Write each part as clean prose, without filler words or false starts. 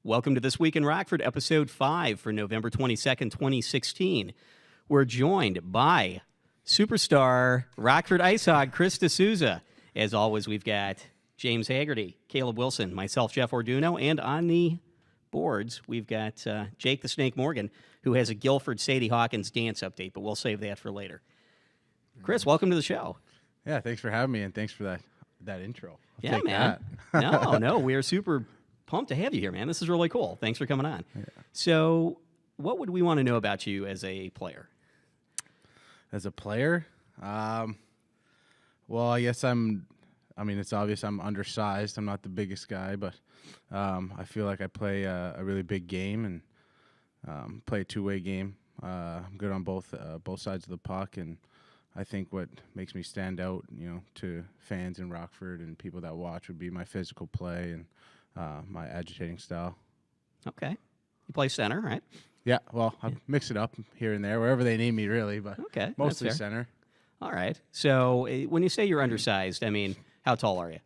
Welcome to This Week in Rockford, Episode 5 for November 22nd, 2016. We're joined by superstar Rockford Ice Hog, Chris DeSousa. As always, we've got James Haggerty, Caleb Wilson, myself, Jeff Orduno, and on the boards, we've got Jake the Snake Morgan, who has a Guilford Sadie Hawkins dance update, but we'll save that for later. Chris, welcome to the show. Yeah, thanks for having me, and thanks for that intro. Yeah, man. No, we are super pumped to have you here, man. This is really cool. Thanks for coming on. Yeah. So, what would we want to know about you as a player? As a player? Well, I guess it's obvious I'm undersized. I'm not the biggest guy, but I feel like I play a really big game and play a two-way game. I'm good on both sides of the puck, and I think what makes me stand out, to fans in Rockford and people that watch would be my physical play and my agitating style. Okay. You play center, right? Yeah, well, I mix it up here and there, wherever they need me, really, but okay, mostly center. All right. So when you say you're undersized, I mean, how tall are you?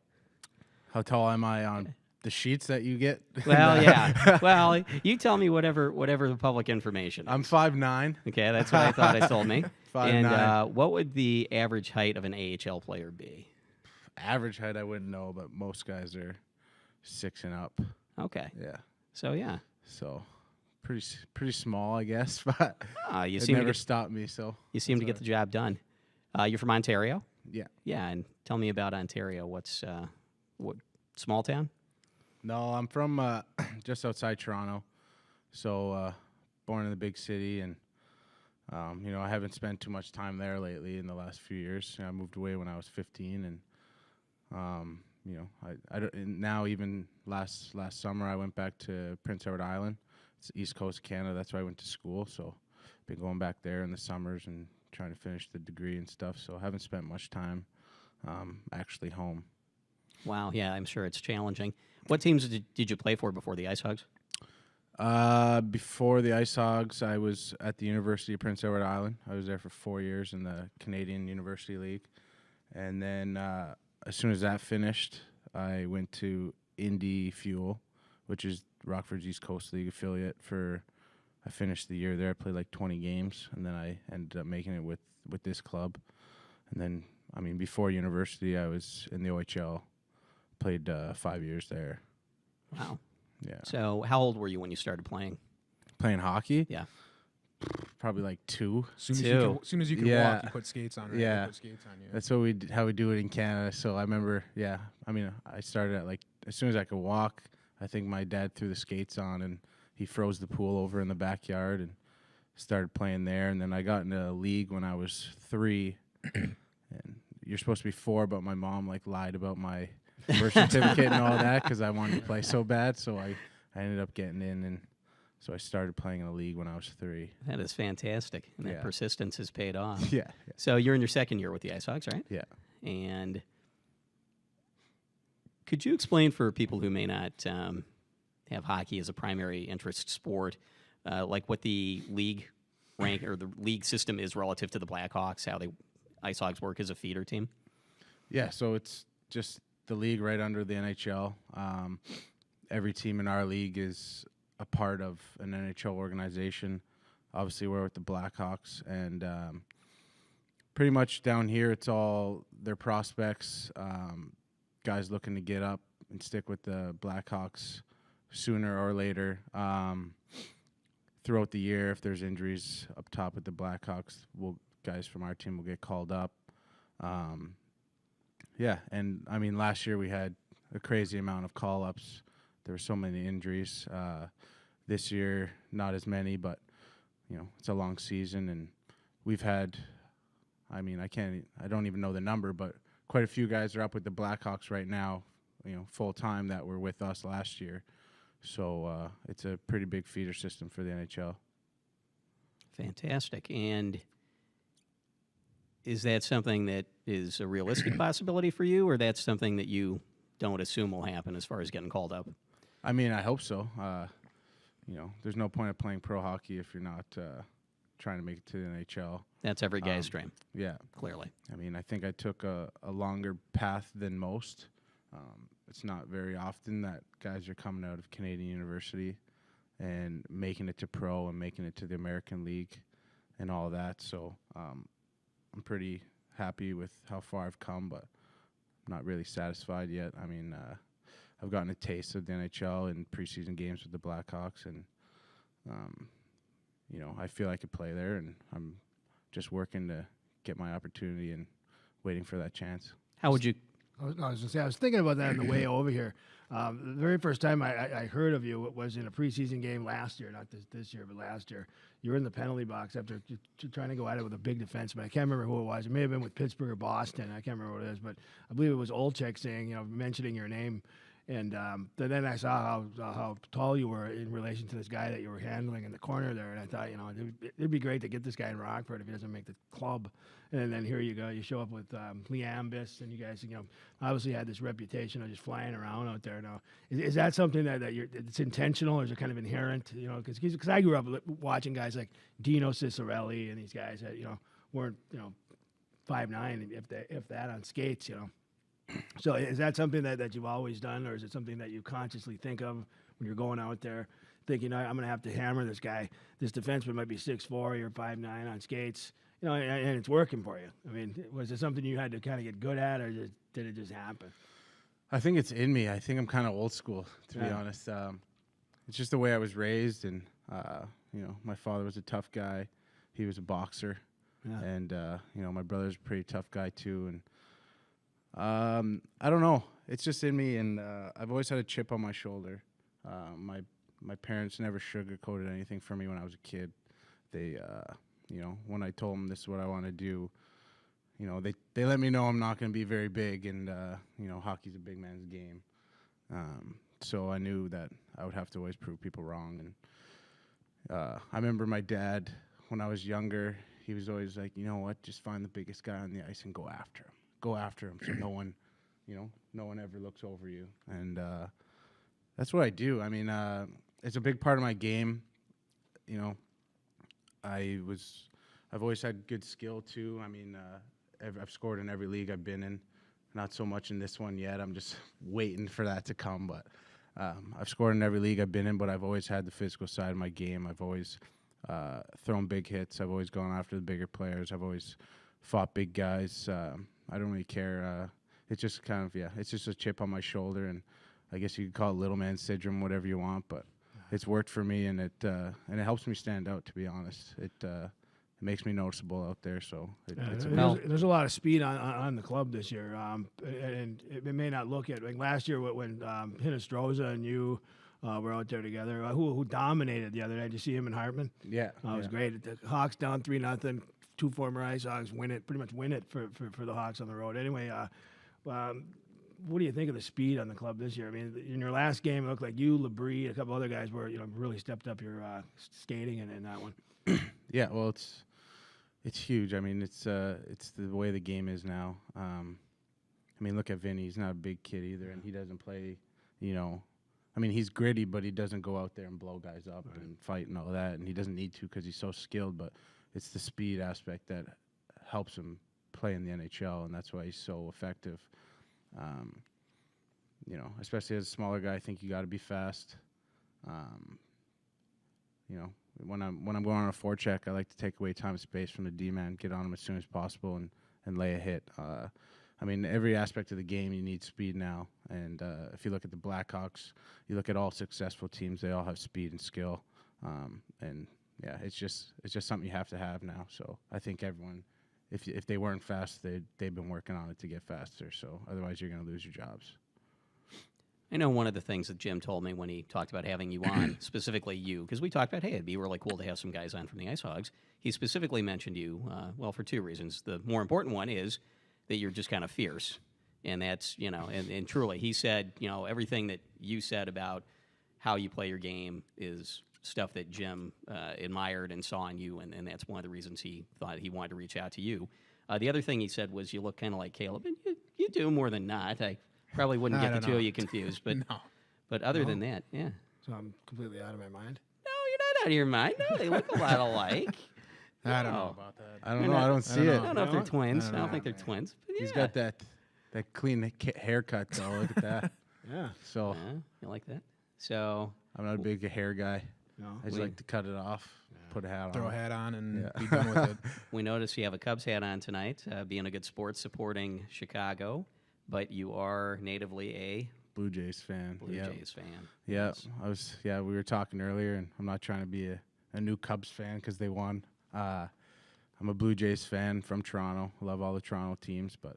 How tall am I on the sheets that you get? Well, yeah. Well, you tell me whatever the public information is. I'm 5'9". Okay, that's what I thought it told me. 5'9". And what would the average height of an AHL player be? Average height, I wouldn't know, but most guys are 6 and up. Okay. Yeah. So, yeah. So, pretty small, I guess, but it never stopped me. So you seem to get the job done. You're from Ontario? Yeah. Yeah, and tell me about Ontario. What small town? No, I'm from just outside Toronto. So, born in the big city, and I haven't spent too much time there lately in the last few years. I moved away when I was 15, and I don't, and now even last summer I went back to Prince Edward Island. It's the east coast of Canada. That's where I went to school. So, been going back there in the summers and trying to finish the degree and stuff. So, I haven't spent much time actually home. Wow. Yeah, I'm sure it's challenging. What teams did you play for before the Ice Hogs? Before the Ice Hogs, I was at the University of Prince Edward Island. I was there for 4 years in the Canadian University League. And then as soon as that finished, I went to Indy Fuel, which is Rockford's East Coast League affiliate. I finished the year there. I played like 20 games, and then I ended up making it with this club. And then, before university, I was in the OHL. Played 5 years there. Wow. Yeah. So how old were you when you started playing? Playing hockey? Yeah. Probably like 2. Soon as you can walk, you put skates on, right? Yeah. Put skates on, yeah. That's how we do it in Canada. So I remember, I started at as soon as I could walk. I think my dad threw the skates on, and he froze the pool over in the backyard and started playing there. And then I got into a league when I was 3. And you're supposed to be 4, but my mom lied about my birth certificate and all that because I wanted to play so bad. So I ended up getting in, and so I started playing in the league when I was 3. That is fantastic, and that persistence has paid off. Yeah. So you're in your second year with the Ice Hogs, right? Yeah. And could you explain for people who may not have hockey as a primary interest sport, what the league rank or the league system is relative to the Blackhawks, how the Ice Hogs work as a feeder team? Yeah, so it's just the league right under the NHL. Every team in our league is a part of an NHL organization. Obviously, we're with the Blackhawks, and pretty much down here, it's all their prospects, guys looking to get up and stick with the Blackhawks sooner or later. Throughout the year, if there's injuries up top with the Blackhawks, guys from our team will get called up. Yeah, and last year we had a crazy amount of call-ups. There were so many injuries. This year, not as many, but it's a long season, and we've had. I don't even know the number, but quite a few guys are up with the Blackhawks right now, full time that were with us last year. So it's a pretty big feeder system for the NHL. Fantastic. And is that something that is a realistic possibility for you, or that's something that you don't assume will happen as far as getting called up? I hope so. There's no point of playing pro hockey if you're not trying to make it to the NHL. That's every guy's dream. Yeah. Clearly. I think I took a longer path than most. It's not very often that guys are coming out of Canadian University and making it to pro and making it to the American League and all that. So I'm pretty happy with how far I've come, but I'm not really satisfied yet. I mean, I've gotten a taste of the NHL in preseason games with the Blackhawks, and I feel I could play there, and I'm just working to get my opportunity and waiting for that chance. How would you? I was going to say, I was thinking about that on the way over here. The very first time I heard of you was in a preseason game last year, not this year, but last year. You were in the penalty box after trying to go at it with a big defenseman. I can't remember who it was. It may have been with Pittsburgh or Boston. I can't remember what it is, but I believe it was Olchek saying, mentioning your name. And then I saw how tall you were in relation to this guy that you were handling in the corner there. And I thought, it'd be great to get this guy in Rockford if he doesn't make the club. And then here you go. You show up with Liambis, and you guys, obviously had this reputation of just flying around out there. Now, is that something that it's intentional, or is it kind of inherent? Because I grew up watching guys like Dino Cicerelli and these guys that weren't 5'9", if that on skates. So is that something that you've always done, or is it something that you consciously think of when you're going out there, thinking, I'm going to have to hammer this guy? This defenseman might be 6'4", you're 5'9" on skates, and it's working for you. I mean, was it something you had to kind of get good at, or did it just happen? I think it's in me. I think I'm kind of old school, to be honest. It's just the way I was raised, and my father was a tough guy. He was a boxer, and my brother's a pretty tough guy too, and I don't know. It's just in me, and I've always had a chip on my shoulder. My parents never sugarcoated anything for me when I was a kid. They, when I told them this is what I want to do, they let me know I'm not going to be very big, and hockey's a big man's game. So I knew that I would have to always prove people wrong. And I remember my dad, when I was younger, he was always like, you know what, just find the biggest guy on the ice and go after him. Go after him, so no one ever looks over you, and that's what I do. I mean, it's a big part of my game. I've always had good skill too. I mean, I've scored in every league I've been in. Not so much in this one yet. I'm just waiting for that to come. But I've scored in every league I've been in. But I've always had the physical side of my game. I've always thrown big hits. I've always gone after the bigger players. I've always fought big guys. I don't really care. It's just kind of, it's just a chip on my shoulder, and I guess you could call it little man syndrome, whatever you want, but it's worked for me, and it helps me stand out, to be honest. It makes me noticeable out there, so there's a lot of speed on the club this year, and it may not look it. Like last year when Hinostroza and you were out there together, who dominated the other day? Did you see him and Hartman? Yeah. It was great. The Hawks down 3-0. Two former Ice Hogs pretty much win it for the Hawks on the road. Anyway, what do you think of the speed on the club this year? I mean, in your last game, it looked like you, Labrie, a couple other guys were really stepped up your skating in that one. Yeah, well, it's huge. I mean, it's the way the game is now. I mean, look at Vinny. He's not a big kid either, and he doesn't play. I mean, he's gritty, but he doesn't go out there and blow guys up and fight and all that, and he doesn't need to because he's so skilled, but it's the speed aspect that helps him play in the NHL, and that's why he's so effective. Especially as a smaller guy, I think you got to be fast. When I'm going on a forecheck, I like to take away time and space from the D-man, get on him as soon as possible, and lay a hit. I mean, every aspect of the game, you need speed now. And if you look at the Blackhawks, you look at all successful teams, they all have speed and skill. Yeah, it's just something you have to have now. So I think everyone, if they weren't fast, they've been working on it to get faster. So otherwise, you're going to lose your jobs. I know one of the things that Jim told me when he talked about having you on, specifically you, because we talked about, hey, it'd be really cool to have some guys on from the Ice Hogs. He specifically mentioned you, for two reasons. The more important one is that you're just kind of fierce. And that's, and truly, he said, everything that you said about how you play your game is stuff that Jim admired and saw in you, and that's one of the reasons he thought he wanted to reach out to you. The other thing he said was you look kind of like Caleb, and you do more than not. I probably wouldn't get the two of you confused, but but other than that, yeah. So I'm completely out of my mind? No, you're not out of your mind. No, they look a lot alike. I don't know about that. I don't know. I don't see it. I don't know if they're twins. I don't think they're twins. But yeah. He's got that that clean haircut, though. Look at that. Yeah. So You like that? So I'm not a big hair guy. No. I just like to cut it off, put a hat Throw a on. hat on and Yeah. be done with it. we notice you have a Cubs hat on tonight, being a good sport, supporting Chicago, but you are natively a Blue Jays fan. Blue Yeah. Jays fan. Yeah, Yes. I was. Yeah, we were talking earlier, and I'm not trying to be a new Cubs fan because they won. I'm a Blue Jays fan from Toronto. I love all the Toronto teams, but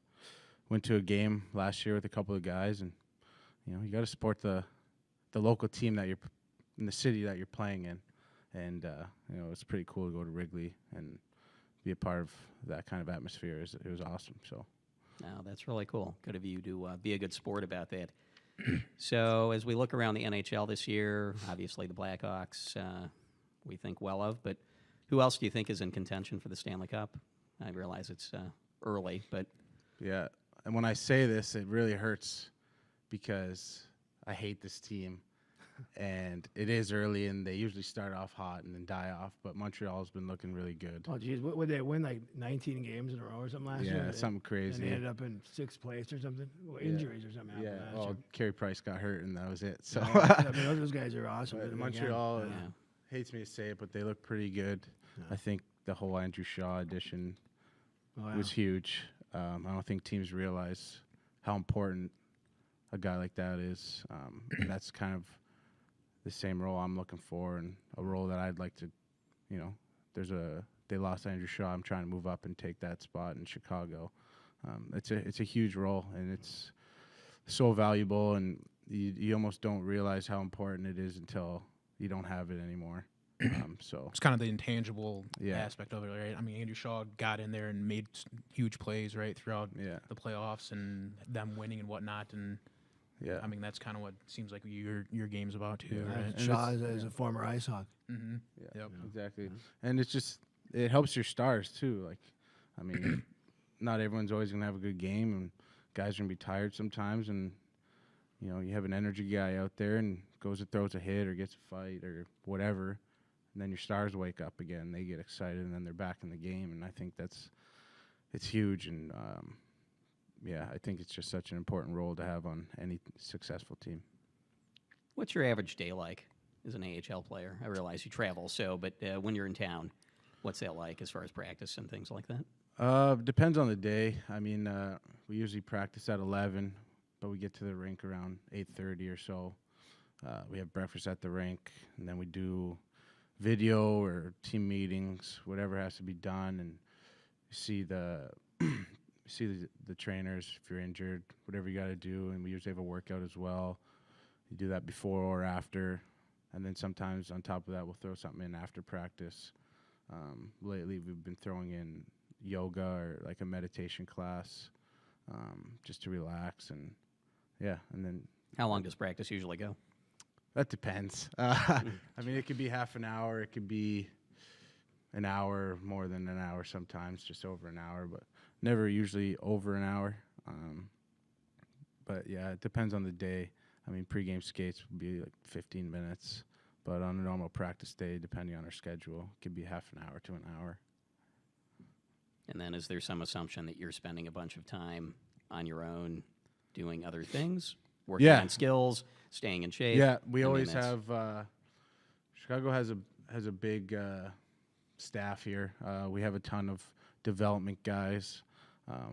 went to a game last year with a couple of guys, and you got to support the local team that you're in the city that you're playing in, and it's pretty cool to go to Wrigley and be a part of that kind of atmosphere. It was awesome. So. No, that's really cool. Good of you to be a good sport about that. So as we look around the NHL this year, obviously the Blackhawks we think well of, but who else do you think is in contention for the Stanley Cup? I realize it's early, but... Yeah, and when I say this, it really hurts because I hate this team. And it is early, and they usually start off hot and then die off, but Montreal's been looking really good. Oh, geez. Would they win like 19 games in a row or something last year? Yeah, something crazy. And they ended up in 6th place or something? Well, injuries or something happened Yeah, last well, year. Carey Price got hurt, and that was it. So I mean, those guys are awesome. But Again. Montreal Yeah. hates me to say it, but they look pretty good. Yeah. I think the whole Andrew Shaw addition Oh, yeah. was huge. I don't think teams realize how important a guy like that is. And that's kind of the same role I'm looking for, and a role that I'd like to, they lost Andrew Shaw. I'm trying to move up and take that spot in Chicago. It's a huge role, and it's so valuable, and you almost don't realize how important it is until you don't have it anymore. So It's kind of the intangible Yeah. aspect of it, right? I mean, Andrew Shaw got in there and made huge plays, right, throughout yeah, the playoffs and them winning and whatnot. And yeah. I mean, that's kind of what seems like your game's about too, Yeah. right? And Shaw it's- is a former Ice Hog. Mm-hmm. Yeah, Yep. exactly. And it's just it helps your stars too. Like, I mean, not everyone's always gonna have a good game, and guys are gonna be tired sometimes. And you have an energy guy out there and goes and throws a hit or gets a fight or whatever, and then your stars wake up again. They get excited, and then they're back in the game. And I think it's huge. And yeah, I think it's just such an important role to have on any successful team. What's your average day like as an AHL player? I realize you travel, but when you're in town, what's that like as far as practice and things like that? Depends on the day. I mean, we usually practice at 11, but we get to the rink around 8:30 or so. We have breakfast at the rink, and then we do video or team meetings, whatever has to be done, and see the trainers if you're injured, whatever you got to do. And we usually have a workout as well. You do that before or after, and then sometimes on top of that, we'll throw something in after practice. Lately, we've been throwing in yoga or like a meditation class, just to relax. And yeah, and then How long does practice usually go? that depends. I mean, it could be half an hour, it could be an hour, more than an hour sometimes, just over an hour, but never usually over an hour. But yeah, it depends on the day. I mean, pregame skates would be like 15 minutes, but on a normal practice day, depending on our schedule, it could be half an hour to an hour. And then is there some assumption that you're spending a bunch of time on your own doing other things, working Yeah. on skills, staying in shape? Yeah, we I mean, always that's- have. Chicago has a big staff here. We have a ton of development guys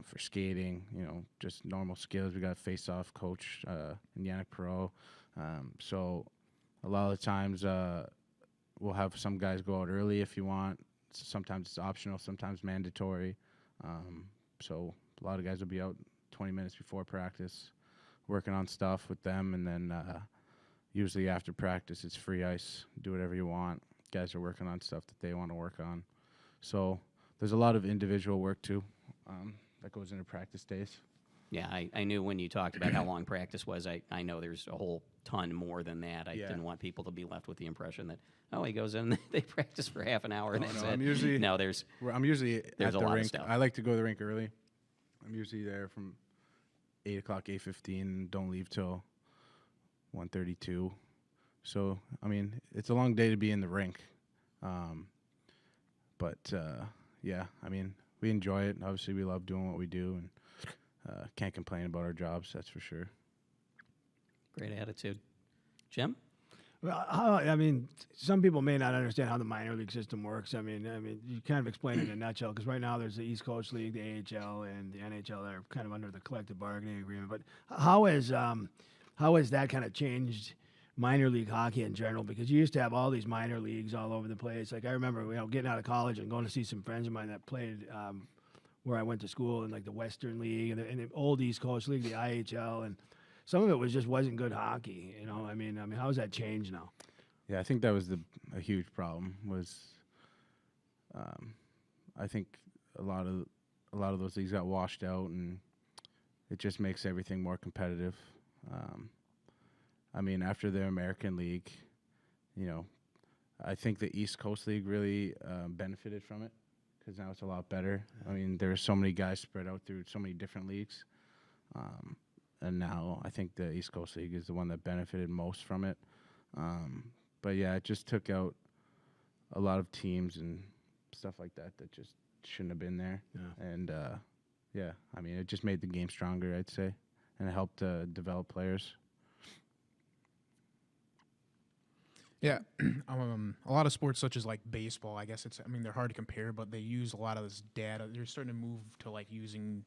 for skating. Just normal skills. We got a face-off coach in Yannick Perot. So a lot of the times we'll have some guys go out early if you want. Sometimes it's optional, sometimes mandatory. So a lot of guys will be out 20 minutes before practice, working on stuff with them, and then usually after practice it's free ice. Do whatever you want. Guys are working on stuff that they want to work on. So there's a lot of individual work too that goes into practice days. Yeah, I knew when you talked about how long practice was, I know there's a whole ton more than that. I Yeah. didn't want people to be left with the impression that, he goes in, they practice for half an hour, and that's no, it. I'm usually- No, there's... I'm usually There's at a the lot of rink. stuff. I like to go to the rink early. I'm usually there from 8 o'clock, 8:15, and don't leave till 1:32. So, I mean, it's a long day to be in the rink. But, yeah, I mean, we enjoy it. Obviously, we love doing what we do. And can't complain about our jobs, that's for sure. Great attitude. Jim? Well, some people may not understand how the minor league system works. I mean, you kind of explain it in a nutshell, because right now there's the East Coast League, the AHL, and the NHL that are kind of under the collective bargaining agreement. But how has that kind of changed minor league hockey in general? Because you used to have all these minor leagues all over the place. Like I remember, getting out of college and going to see some friends of mine that played where I went to school in like the Western League and the old East Coast League, the IHL, and some of it wasn't good hockey. I mean, how has that changed now? Yeah, I think that was a huge problem. I think a lot of those leagues got washed out, and it just makes everything more competitive. I mean, after the American League, I think the East Coast League really benefited from it, because now it's a lot better. I mean, there are so many guys spread out through so many different leagues. And now I think the East Coast League is the one that benefited most from it. But yeah, it just took out a lot of teams and stuff like that just shouldn't have been there. Yeah. And yeah, I mean, it just made the game stronger, I'd say, and it helped develop players. Yeah, a lot of sports such as like baseball, I guess they're hard to compare, but they use a lot of this data. They're starting to move to like using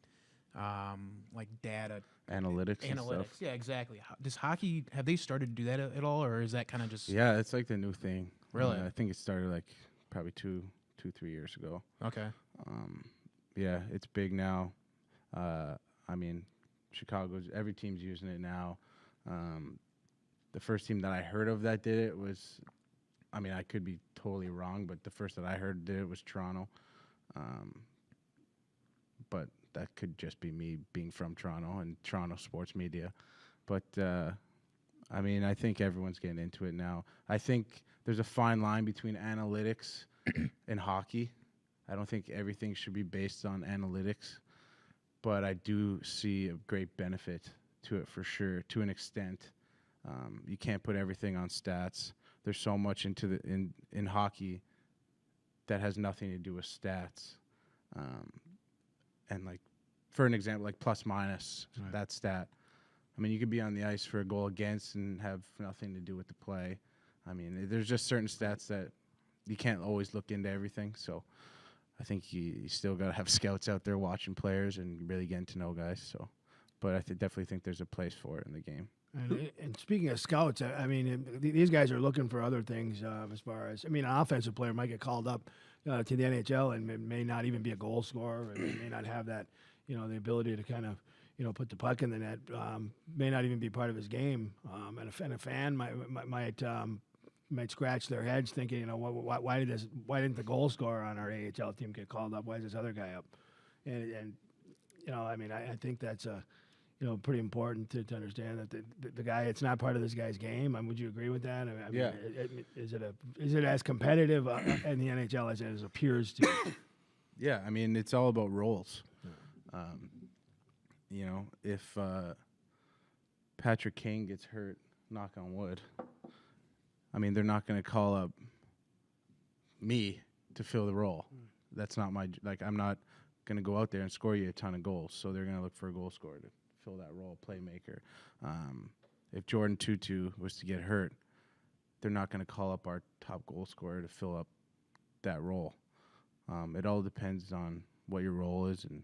like data analytics and stuff. Yeah, exactly. Does hockey, have they started to do that at all, or is that kind of just? Yeah, it's like the new thing. Really? I think it started like probably 2-3 years ago. Okay. Yeah, it's big now. I mean, every team's using it now. The first team that I heard of that did it was, I mean, I could be totally wrong, but the first that I heard did it was Toronto. But that could just be me being from Toronto and Toronto sports media. But, I mean, I think everyone's getting into it now. I think there's a fine line between analytics and hockey. I don't think everything should be based on analytics, but I do see a great benefit to it for sure, to an extent. You can't put everything on stats. There's so much in hockey that has nothing to do with stats. And like, for an example, like plus minus, right. That stat. I mean, you could be on the ice for a goal against and have nothing to do with the play. I mean, there's just certain stats that you can't always look into everything. So I think you still got to have scouts out there watching players and really getting to know guys. So, but I definitely think there's a place for it in the game. And speaking of scouts, I mean, these guys are looking for other things as far as, I mean, an offensive player might get called up to the NHL and may not even be a goal scorer, and may not have that, the ability to kind of, put the puck in the net, may not even be part of his game. And a fan might scratch their heads thinking, why didn't the goal scorer on our AHL team get called up? Why is this other guy up? And I mean, I think that's pretty important to understand that the guy, it's not part of this guy's game. Would you agree with that? I mean, yeah. Is it as competitive in the NHL as it appears to? Yeah, I mean, it's all about roles. If Patrick Kane gets hurt, knock on wood, I mean, they're not going to call up me to fill the role. That's not I'm not going to go out there and score you a ton of goals. So they're going to look for a goal scorer to fill that role, playmaker. If Jordan Tutu was to get hurt, they're not going to call up our top goal scorer to fill up that role. It all depends on what your role is and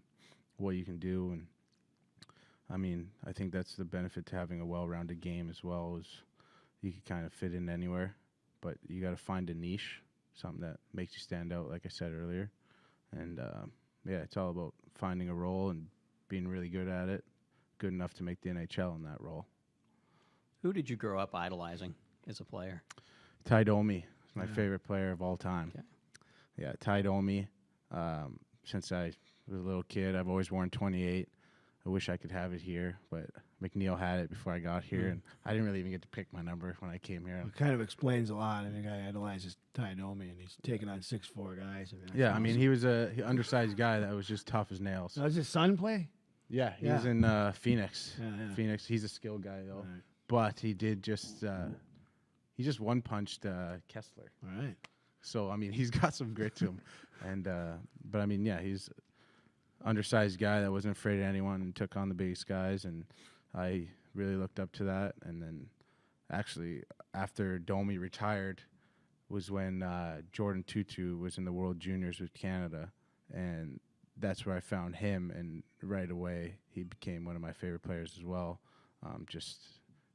what you can do. And I mean, I think that's the benefit to having a well-rounded game as well, is you can kind of fit in anywhere, but you got to find a niche, something that makes you stand out, like I said earlier. And yeah, it's all about finding a role and being really good at it, good enough to make the NHL in that role. Who did you grow up idolizing as a player? Ty Domi is my favorite player of all time. Okay. Yeah, Ty Domi. Since I was a little kid, I've always worn 28. I wish I could have it here, but McNeil had it before I got here, and I didn't really even get to pick my number when I came here. It kind of explains a lot. I mean, the guy idolizes Ty Domi, and he's taking on 6'4" guys. I mean, he was a undersized guy that was just tough as nails. Does his son play? Yeah, he was in Phoenix. Yeah. Phoenix. He's a skilled guy though, right. But he did just he just one-punched Kessler. All right. So I mean, he's got some grit to him, and but I mean, yeah, he's undersized guy that wasn't afraid of anyone and took on the biggest guys, and I really looked up to that. And then actually after Domi retired was when Jordan Tutu was in the World Juniors with Canada, and that's where I found him, and right away he became one of my favorite players as well.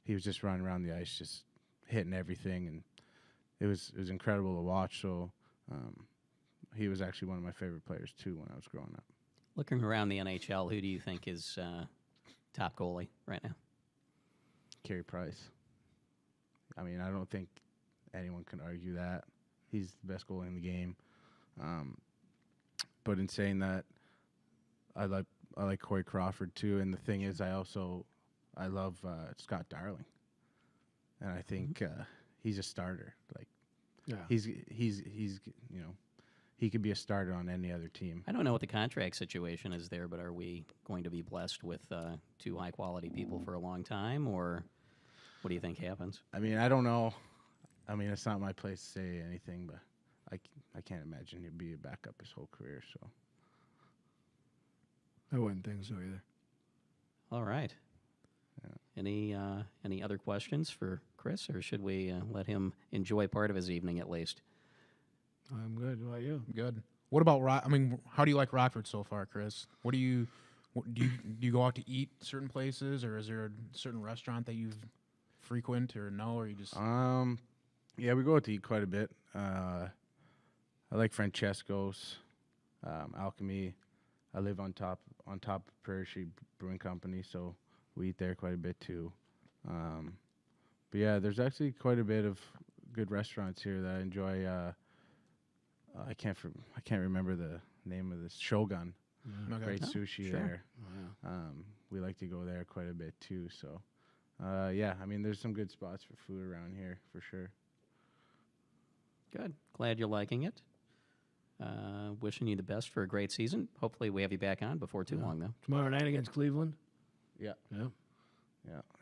He was just running around the ice, just hitting everything, and it was incredible to watch. So he was actually one of my favorite players too when I was growing up. Looking around the NHL, who do you think is top goalie right now? Carey Price. I mean, I don't think anyone can argue that. He's the best goalie in the game. But in saying that, I like Corey Crawford too. And the thing is, I love Scott Darling, and I think he's a starter. Like, Yeah. he's he could be a starter on any other team. I don't know what the contract situation is there, but are we going to be blessed with two high-quality people for a long time, or what do you think happens? I mean, I don't know. I mean, it's not my place to say anything, but I can't imagine he'd be a backup his whole career. So I wouldn't think so either. All right. Any other questions for Chris, or should we let him enjoy part of his evening at least? I'm good. What about you? Good. What about how do you like Rockford so far, Chris? Do you go out to eat certain places, or is there a certain restaurant that you frequent, or no, or you just? Yeah, we go out to eat quite a bit. I like Francesco's, Alchemy. I live on top of Prairie Street Brewing Company, so we eat there quite a bit too. But yeah, there's actually quite a bit of good restaurants here that I enjoy. I can't remember the name of this. Shogun. Yeah. Okay. Great sushi sure. there. Oh, yeah. We like to go there quite a bit too. So, yeah, I mean, there's some good spots for food around here for sure. Good. Glad you're liking it. Wishing you the best for a great season. Hopefully we have you back on before too long, though. Tomorrow night against Cleveland. Yeah. Yeah.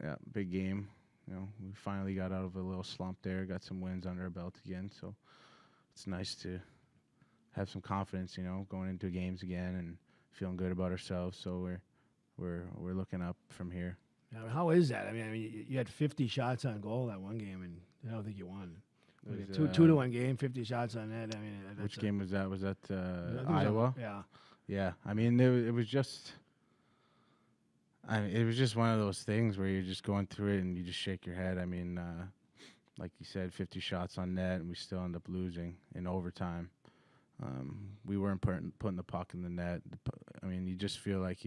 Yeah. Big game. You know, we finally got out of a little slump there. Got some wins under our belt again. So it's nice to have some confidence, you know, going into games again and feeling good about ourselves. So we're looking up from here. Yeah, how is that? I mean, you had 50 shots on goal that one game, and I don't think you won. It was, 2-1 game, 50 shots on net. I mean, which game was that? Was that I think it was Iowa? Yeah. Yeah. I mean, it was just. It was just one of those things where you're just going through it and you just shake your head. I mean, like you said, 50 shots on net, and we still end up losing in overtime. We weren't putting the puck in the net. I mean, you just feel like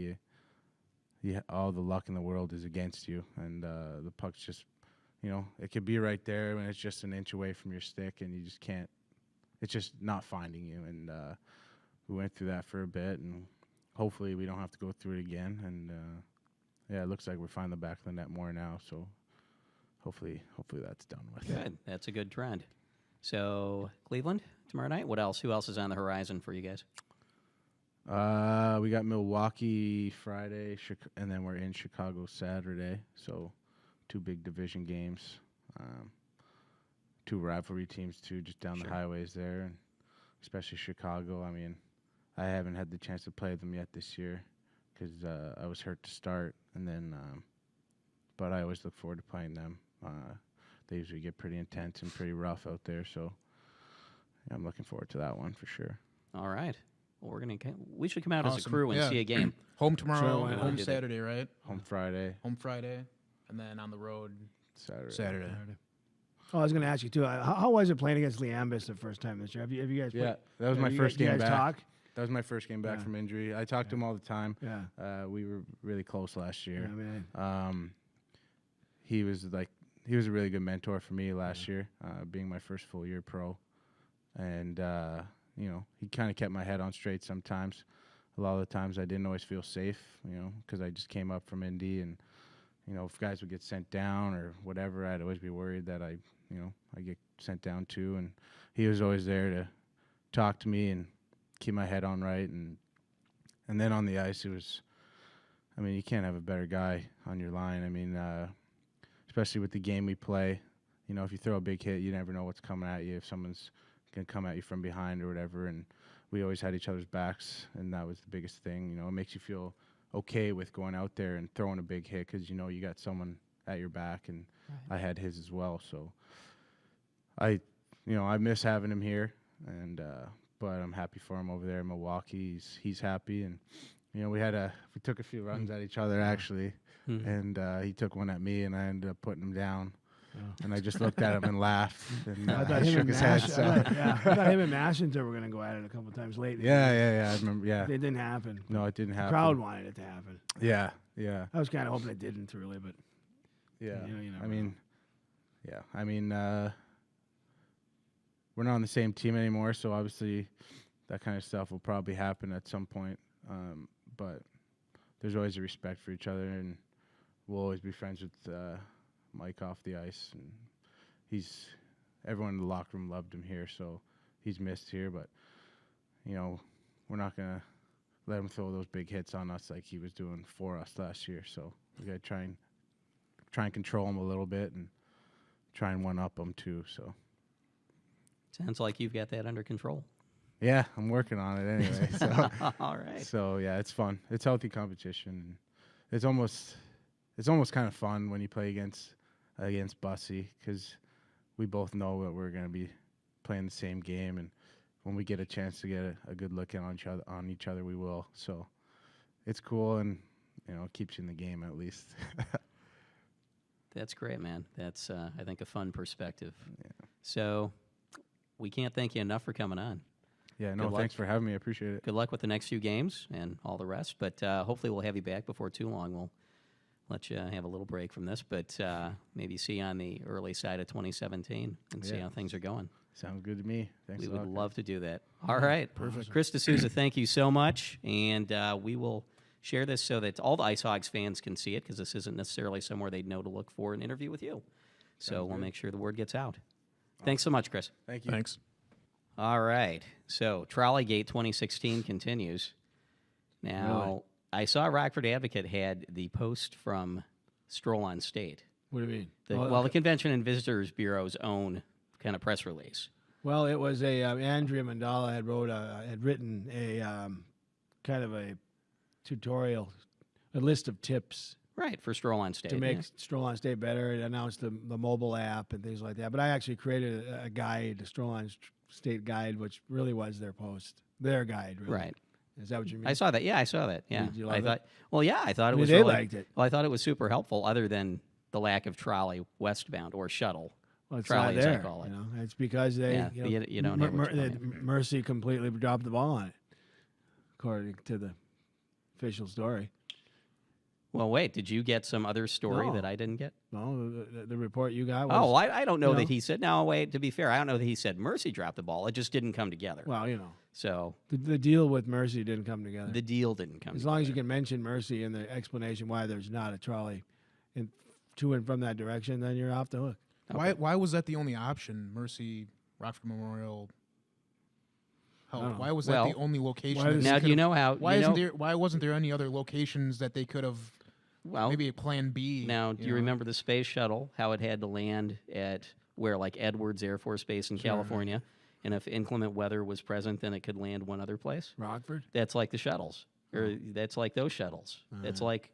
all the luck in the world is against you, and the puck's just, you know, it could be right there when it's just an inch away from your stick, and you just can't. It's just not finding you, and we went through that for a bit, and hopefully we don't have to go through it again. And yeah, it looks like we're finding the back of the net more now, so hopefully that's done with. Good. That's a good trend. So Cleveland tomorrow night. What else? Who else is on the horizon for you guys? We got Milwaukee Friday, and then we're in Chicago Saturday. So 2 big division games, 2 rivalry teams too, just down the highways there, and especially Chicago. I mean, I haven't had the chance to play them yet this year because I was hurt to start, and then, but I always look forward to playing them. They usually get pretty intense and pretty rough out there, so yeah, I'm looking forward to that one for sure. All right. Well, we should come out as a Awesome. crew and Yeah. see a game. Home tomorrow, Sure, home do that. Saturday, right? Home Friday, Home Friday, and then on the road Saturday. Oh, I was going to ask you too. How was it playing against Leambus the first time this year? Have you guys? Yeah, that was my you first guys, game you guys back. Talk? That was my first game back Yeah. from injury. I talked to him all the time. Yeah. We were really close last Yeah, year. man. He was a really good mentor for me last year, being my first full year pro. And, you know, he kind of kept my head on straight sometimes. A lot of the times I didn't always feel safe, you know, because I just came up from Indy, and, you know, if guys would get sent down or whatever, I'd always be worried that I get sent down too. And he was always there to talk to me and keep my head on right. And then on the ice, you can't have a better guy on your line. I mean, especially with the game we play, you know, if you throw a big hit, you never know what's coming at you, if someone's going to come at you from behind or whatever. And we always had each other's backs, and that was the biggest thing. It makes you feel okay with going out there and throwing a big hit because you got someone at your back, and I had his as well. So I miss having him here, and but I'm happy for him over there in Milwaukee. He's happy, and we took a few runs at each other actually, and he took one at me, and I ended up putting him down. And I just looked at him and laughed, and I thought he him shook and his head. Mash, So. I thought him and Mashington were going to go at it a couple times lately. Yeah. I remember. Yeah. It didn't happen. No, it didn't happen. The crowd wanted it to happen. Yeah. I was kind of hoping it didn't, really, but Yeah. you never I mean, know. we're not on the same team anymore, so obviously that kind of stuff will probably happen at some point. But there's always a respect for each other, and we'll always be friends with Mike off the ice. And everyone in the locker room loved him here, so he's missed here. But we're not gonna let him throw those big hits on us like he was doing for us last year. So we gotta try and control him a little bit and try and one up him too. So Sounds like you've got that under control. yeah, I'm working on it anyway. So All right. so yeah, it's fun. It's healthy competition. It's almost kind of fun when you play against Bussy because we both know that we're gonna be playing the same game, and when we get a chance to get a good look on each other, we will. So it's cool, and it keeps you in the game at least. That's great, man. That's, I think, a fun perspective. Yeah. So we can't thank you enough for coming on. Yeah, no, thanks for having me. I appreciate it. Good luck with the next few games and all the rest. But hopefully we'll have you back before too long. We'll let you have a little break from this, but maybe see you on the early side of 2017 and see how things are going. Sounds good to me. Thanks We a lot. would love to do that. All right. Perfect. Chris DeSousa, thank you so much. And we will share this so that all the Ice Hogs fans can see it, because this isn't necessarily somewhere they'd know to look for an interview with you. So we'll make sure the word gets out. Thanks so much, Chris. Thank you. Thanks. All right. So Trolleygate 2016 continues. Now, I saw Rockford Advocate had the post from Stroll on State. What do you mean? The Convention and Visitors Bureau's own kind of press release. Well, it was Andrea Mandala had written a kind of a tutorial, a list of tips Right, for Stroll on State. to make Stroll on State better. It announced the mobile app and things like that. But I actually created a guide, a Stroll on State guide, which really was their post, their guide. Really. Right. Is that what you mean? I saw that. Yeah, I saw that. Yeah. Did you love I it? thought. Well, yeah, I thought it I mean, was. they really, liked it. Well, I thought it was super helpful, other than the lack of trolley westbound or shuttle. Well, it's trolley, not as I there. call it. It's because they Yeah, you don't have what you're looking Mercy completely dropped the ball on it, according to the official story. Well, wait. Did you get some other story No. that I didn't get? No, the report you got was. Oh, I don't know you that know. he said. No, wait. To be fair, I don't know that he said Mercy dropped the ball. It just didn't come together. Well, So the deal with Mercy didn't come together. the deal didn't come. As long as you can mention Mercy in the explanation why there's not a trolley to and from that direction, then you're off the hook. Why was that the only option? Mercy, Rockford Memorial. I don't know. Why was that the only location? why that does- they Now, do you could've- know how? Why you isn't know, there? Why wasn't there any other locations that they could have? Well, Maybe a plan B. now, do you know? remember the space shuttle? How it had to land at where, like Edwards Air Force Base in California, and if inclement weather was present, then it could land one other place. Rockford? That's like the shuttles, or that's like those shuttles. That's like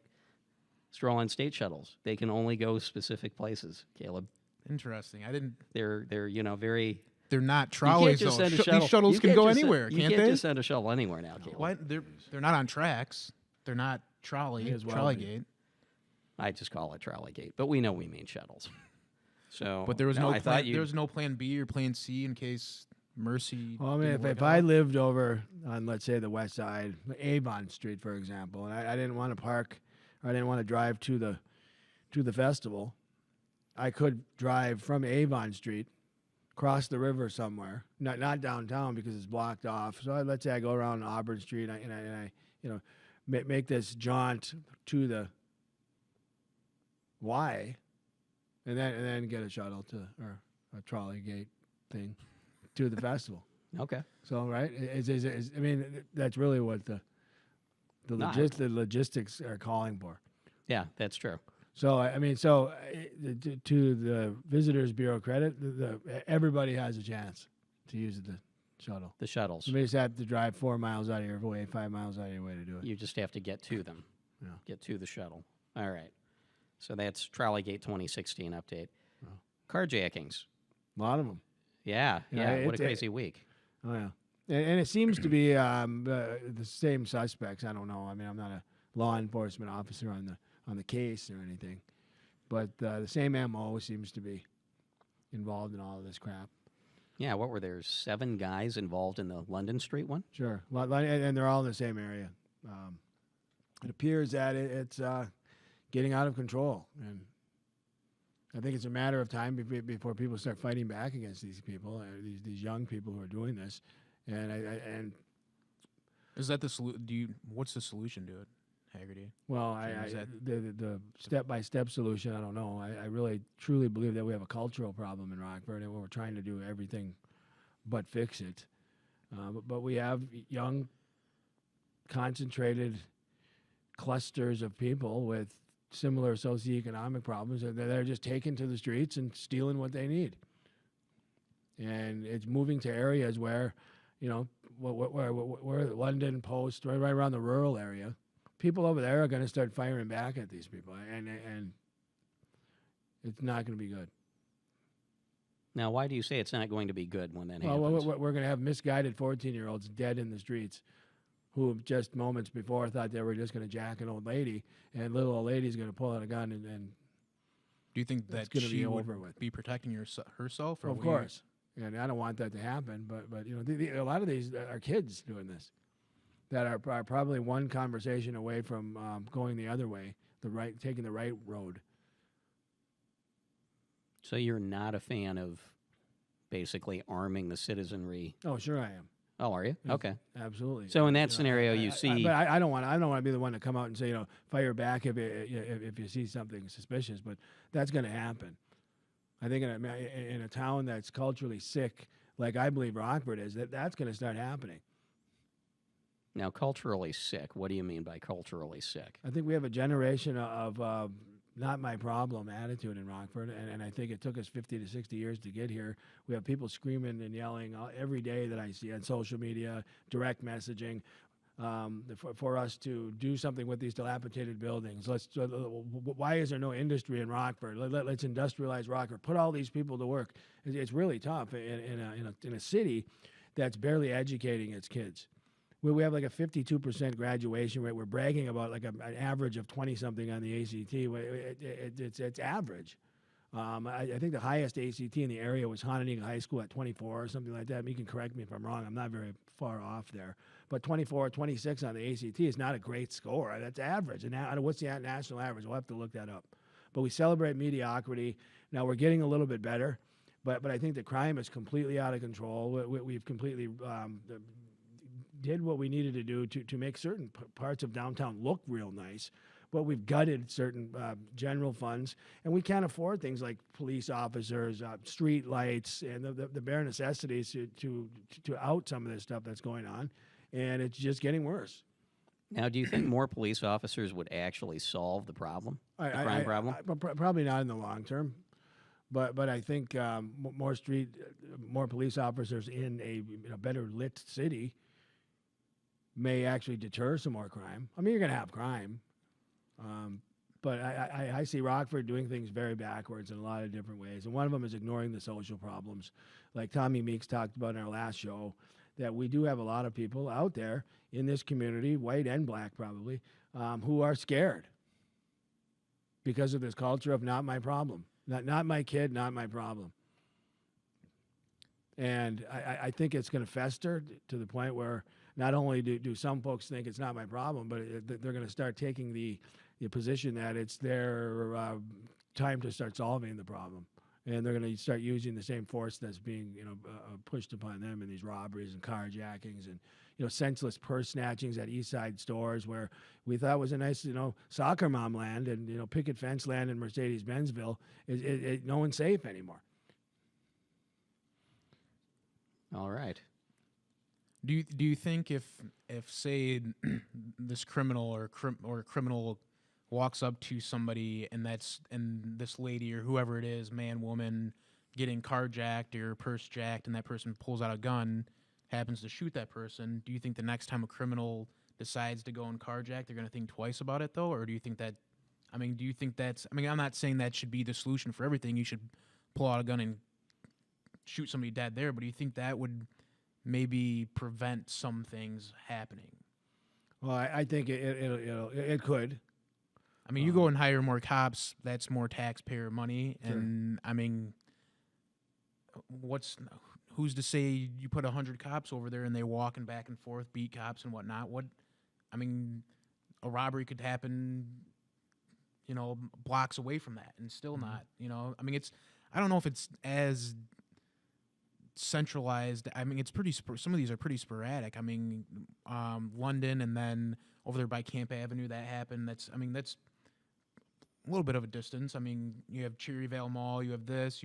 Stroll on State shuttles. They can only go specific places. Caleb, Interesting. I didn't. they're very. They're not You trolleys can't just though. send a shuttle. These shuttles You can can't go just send- anywhere, you can't can't they? just send a shuttle anywhere now, Caleb. Why? They're not on tracks. They're not trolley. May as well Trolley be. gate. I just call it Trolleygate, but we know we mean shuttles. So, But there was no I plan, thought you. there was no plan B or plan C in case Mercy. Well, I mean, didn't work if I out. lived over on, let's say, the west side, Avon Street, for example, and I didn't want to park, or I didn't want to drive to the festival, I could drive from Avon Street, cross the river somewhere, not downtown because it's blocked off. So let's say I go around Auburn Street and I make this jaunt to the Y, and then get a shuttle or a trolley gate thing to the festival. Okay. So right, I mean that's really what the No, the logistics are calling for. Yeah, that's true. So I mean, to the Visitors Bureau credit, everybody has a chance to use shuttle. The shuttles. You just have to drive 4 miles out of your way, 5 miles out of your way to do it. You just have to get to them. Yeah. Get to the shuttle. All right. So that's Trolleygate 2016 update. Carjackings. A lot of them. Yeah. What a it's- crazy week. Oh yeah, and it seems to be the same suspects. I don't know. I mean, I'm not a law enforcement officer on the case or anything, but the same MO seems to be involved in all of this crap. Yeah, what were there? 7 guys involved in the London Street one? Sure, and they're all in the same area. It appears that it's getting out of control, and I think it's a matter of time before people start fighting back against these people, these young people who are doing this. And Is that what's the solution to it, Haggerty? well, the step-by-step solution, I don't know. I really truly believe that we have a cultural problem in Rockford, and we're trying to do everything but fix it. But we have young, concentrated clusters of people with similar socioeconomic problems, and they're just taken to the streets and stealing what they need. And it's moving to areas where, where London Post, right around the rural area, people over there are going to start firing back at these people, and it's not going to be good. Now, why do you say it's not going to be good when that Well, happens? we're going to have misguided 14-year-olds dead in the streets who just moments before thought they were just going to jack an old lady, and little old lady's going to pull out a gun and Do you think That's that gonna she be would over with. be protecting herself? Or of would you- course. And I don't want that to happen, but a lot of these are kids doing this that are probably one conversation away from going the other way, taking the right road. So you're not a fan of basically arming the citizenry? Oh, sure I am. Oh, are you? Okay. Absolutely. So in that scenario, you see... But I don't want to be the one to come out and say, fire back if you see something suspicious. But that's going to happen. I think in a town that's culturally sick, like I believe Rockford is, that's going to start happening. Now, culturally sick, what do you mean by culturally sick? I think we have a generation of not my problem attitude in Rockford, and I think it took us 50 to 60 years to get here. We have people screaming and yelling every day that I see on social media, direct messaging, for us to do something with these dilapidated buildings. Why is there no industry in Rockford? Let's industrialize Rockford. Put all these people to work. It's really tough in a city that's barely educating its kids. We have like a 52% graduation rate. We're bragging about like an average of 20-something on the ACT. It's average. I think the highest ACT in the area was Hononegah High School at 24 or something like that. You can correct me if I'm wrong. I'm not very far off there. But 24 or 26 on the ACT is not a great score. That's average. And now, what's the national average? We'll have to look that up. But we celebrate mediocrity. Now we're getting a little bit better. But I think the crime is completely out of control. We've completely... did what we needed to do to make certain parts of downtown look real nice, but we've gutted certain general funds, and we can't afford things like police officers, street lights, and the bare necessities to out some of this stuff that's going on, and it's just getting worse. Now, do you think more police officers would actually solve the problem, the crime problem? Probably not in the long term. But I think more police officers in a better lit city may actually deter some more crime. I mean, you're going to have crime. But I see Rockford doing things very backwards in a lot of different ways. And one of them is ignoring the social problems. Like Tommy Meeks talked about in our last show, that we do have a lot of people out there in this community, white and black probably, who are scared because of this culture of not my problem. Not my kid, not my problem. And I think it's going to fester to the point where not only do some folks think it's not my problem, but they're going to start taking the position that it's their time to start solving the problem. And they're going to start using the same force that's being pushed upon them in these robberies and carjackings and senseless purse snatchings at East Side stores where we thought was a nice soccer mom land and picket fence land in Mercedes-Benzville. No one's safe anymore. All right. Do you think if say this criminal or a criminal walks up to somebody and this lady or whoever it is, man, woman, getting carjacked or purse jacked, and that person pulls out a gun, happens to shoot that person, do you think the next time a criminal decides to go and carjack, they're going to think twice about it, though? Or do you think that, do you think that's, I'm not saying that should be the solution for everything. You should pull out a gun and shoot somebody dead there, but do you think that would maybe prevent some things happening? Well, I think it could. You go and hire more cops, that's more taxpayer money. Sure. And, who's to say you put 100 cops over there and they walking back and forth, beat cops and whatnot? A robbery could happen, blocks away from that and still not, I don't know if it's as centralized. It's pretty, some of these are pretty sporadic. London and then over there by Camp Avenue, that happened. That's a little bit of a distance. You have Cherryvale Mall, you have this,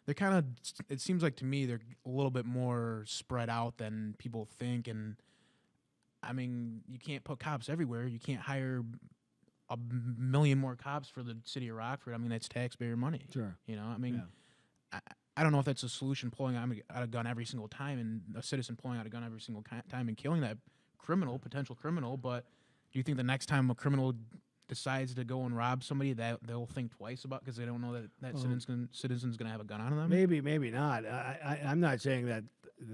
they're kind of, it seems like to me, they're a little bit more spread out than people think. And you can't put cops everywhere. You can't hire a million more cops for the city of Rockford. That's taxpayer money. Sure. Yeah. I don't know if that's a solution, pulling out a gun every single time and a citizen pulling out a gun every single time and killing that potential criminal. But do you think the next time a criminal decides to go and rob somebody, that they'll think twice about, because they don't know that citizen's going to have a gun on them? Maybe not. I'm not saying that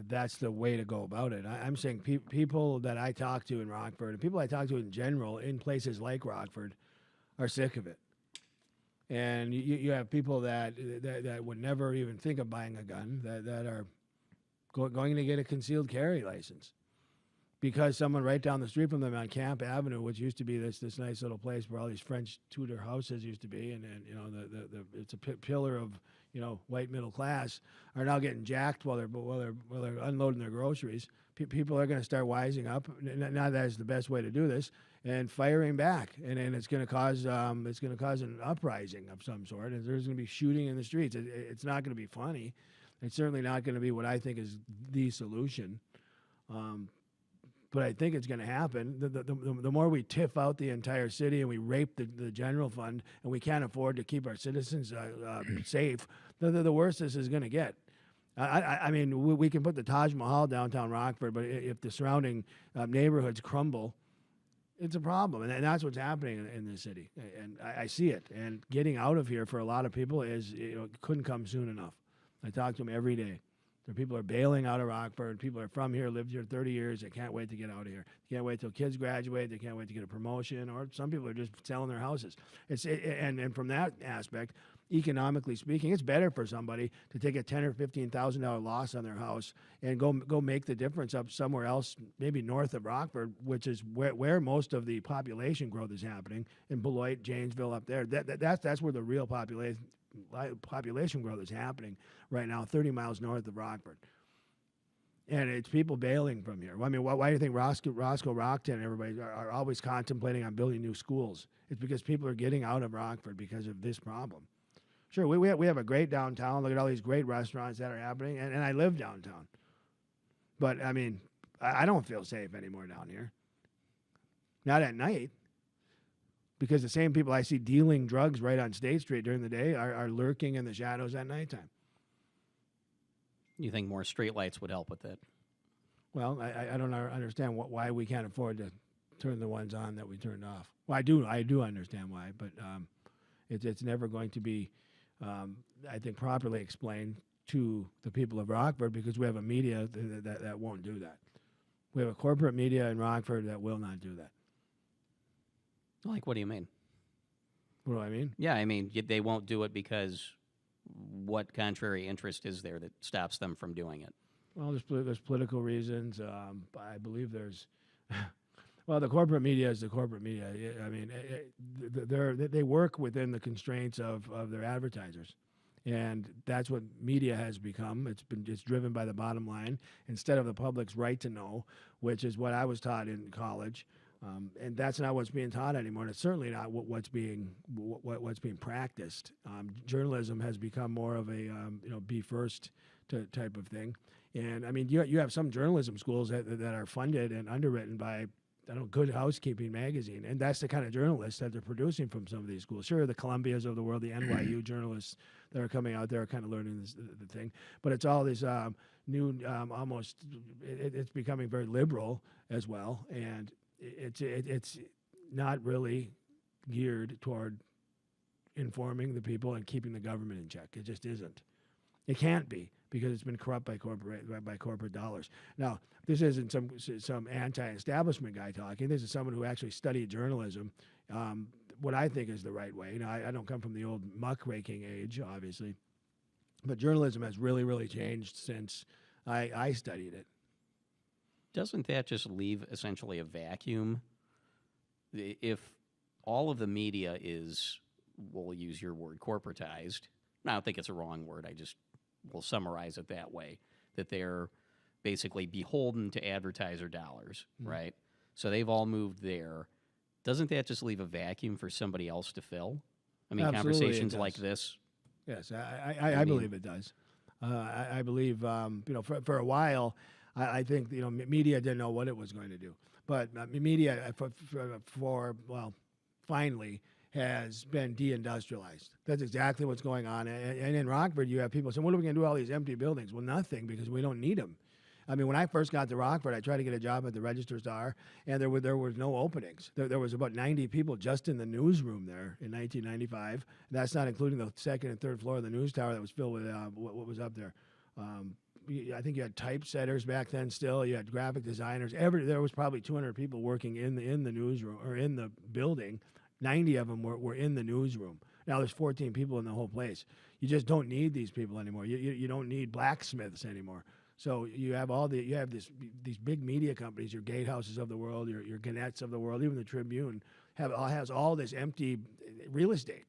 that's the way to go about it. I'm saying people that I talk to in Rockford, and people I talk to in general in places like Rockford, are sick of it. And you have people that would never even think of buying a gun, that are going to get a concealed carry license because someone right down the street from them on Camp Avenue, which used to be this nice little place where all these French Tudor houses used to be, and it's a pillar of white middle class, are now getting jacked while they're unloading their groceries. People are going to start wising up. Now that is the best way to do this, and firing back, and it's going to cause an uprising of some sort. And there's going to be shooting in the streets. It's not going to be funny. It's certainly not going to be what I think is the solution. But I think it's going to happen. The more we tiff out the entire city and we rape the general fund, and we can't afford to keep our citizens safe, the worse this is going to get. We can put the Taj Mahal downtown Rockford, but if the surrounding neighborhoods crumble, it's a problem. And that's what's happening in the city. And I see it. And getting out of here for a lot of people couldn't come soon enough. I talk to them every day. The people are bailing out of Rockford. People are from here, lived here 30 years. They can't wait to get out of here. They can't wait till kids graduate. They can't wait to get a promotion. Or some people are just selling their houses. And from that aspect, economically speaking, it's better for somebody to take a $10,000 or $15,000 loss on their house and go make the difference up somewhere else, maybe north of Rockford, which is where most of the population growth is happening, in Beloit, Janesville, up there. That's where the real population growth is happening right now, 30 miles north of Rockford. And it's people bailing from here. Why do you think Roscoe, Rockton, and everybody are always contemplating on building new schools? It's because people are getting out of Rockford because of this problem. Sure, we have a great downtown. Look at all these great restaurants that are happening, and I live downtown. But, I don't feel safe anymore down here. Not at night. Because the same people I see dealing drugs right on State Street during the day are lurking in the shadows at nighttime. You think more streetlights would help with it? Well, I don't understand why we can't afford to turn the ones on that we turned off. Well, I do understand why, but it's never going to be, I think, properly explained to the people of Rockford, because we have a media that won't do that. We have a corporate media in Rockford that will not do that. Like, what do you mean? What do I mean? Yeah, they won't do it because what contrary interest is there that stops them from doing it? Well, there's political reasons. I believe there's... Well, the corporate media is the corporate media. They work within the constraints of their advertisers. And that's what media has become. It's driven by the bottom line instead of the public's right to know, which is what I was taught in college. And that's not what's being taught anymore. And it's certainly not what's being practiced. Journalism has become more of a be first type of thing. And you have some journalism schools that are funded and underwritten by Good Housekeeping magazine, and that's the kind of journalists that they're producing from some of these schools. Sure, the Columbias of the world, the NYU journalists that are coming out there are kind of learning the thing, but it's all this new, almost, it's becoming very liberal as well, and it's not really geared toward informing the people and keeping the government in check. It just isn't. It can't be, because it's been corrupt by corporate dollars. Now, this isn't some anti-establishment guy talking. This is someone who actually studied journalism, what I think is the right way. I don't come from the old muckraking age, obviously, but journalism has really, really changed since I studied it. Doesn't that just leave essentially a vacuum? If all of the media is, we'll use your word, corporatized, I don't think it's a wrong word, I just will summarize it that way, that they're basically beholden to advertiser dollars, right? So they've all moved there. Doesn't that just leave a vacuum for somebody else to fill? I mean, Absolutely, conversations it like does. this. Yes, I believe it does. I believe, for a while, I think, media didn't know what it was going to do. But media, finally, has been deindustrialized. That's exactly what's going on. And in Rockford, you have people saying, what are we going to do with all these empty buildings? Well, nothing, because we don't need them. I mean, when I first got to Rockford, I tried to get a job at the Register Star, and there was no openings. There was about 90 people just in the newsroom there in 1995. And that's not including the second and third floor of the news tower that was filled with what was up there. I think you had typesetters back then still. You had graphic designers. There was probably 200 people working in the newsroom or in the building. 90 of them were in the newsroom. Now there's 14 people in the whole place. You just don't need these people anymore. You don't need blacksmiths anymore. So you have these big media companies, your Gatehouses of the world, your Gannett's of the world, even the Tribune has all this empty real estate,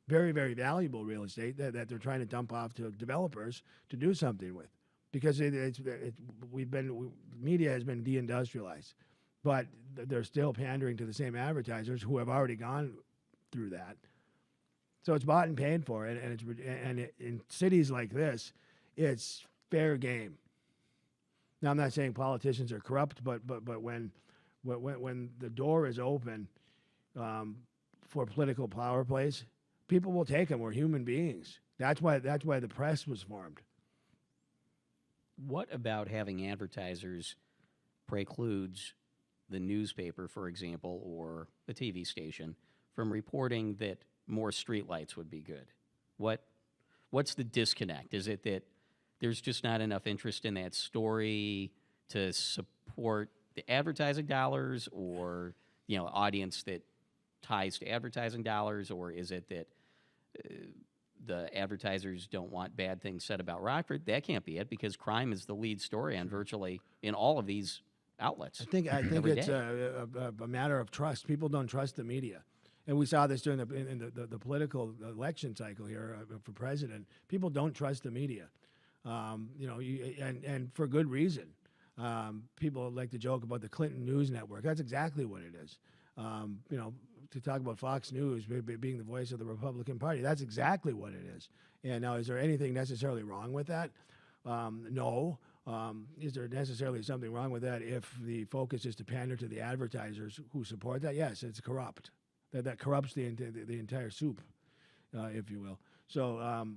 very, very valuable real estate that they're trying to dump off to developers to do something with, because media has been deindustrialized, but they're still pandering to the same advertisers who have already gone through that. So it's bought and paid for, and in cities like this, it's fair game. Now, I'm not saying politicians are corrupt, but when the door is open for political power plays, people will take them. We're human beings. That's why the press was formed. What about having advertisers precludes the newspaper, for example, or the TV station from reporting that more streetlights would be good? What's the disconnect? Is it that there's just not enough interest in that story to support the advertising dollars, or audience that ties to advertising dollars, or is it that the advertisers don't want bad things said about Rockford? That can't be it, because crime is the lead story on virtually in all of these outlets. I think it's a matter of trust. People don't trust the media. And we saw this during the political election cycle here for president. People don't trust the media. And for good reason. People like to joke about the Clinton News Network. That's exactly what it is. To talk about Fox News being the voice of the Republican Party, that's exactly what it is. And now, is there anything necessarily wrong with that? No. Is there necessarily something wrong with that if the focus is to pander to the advertisers who support that? Yes, it's corrupt. That corrupts the entire soup, if you will. So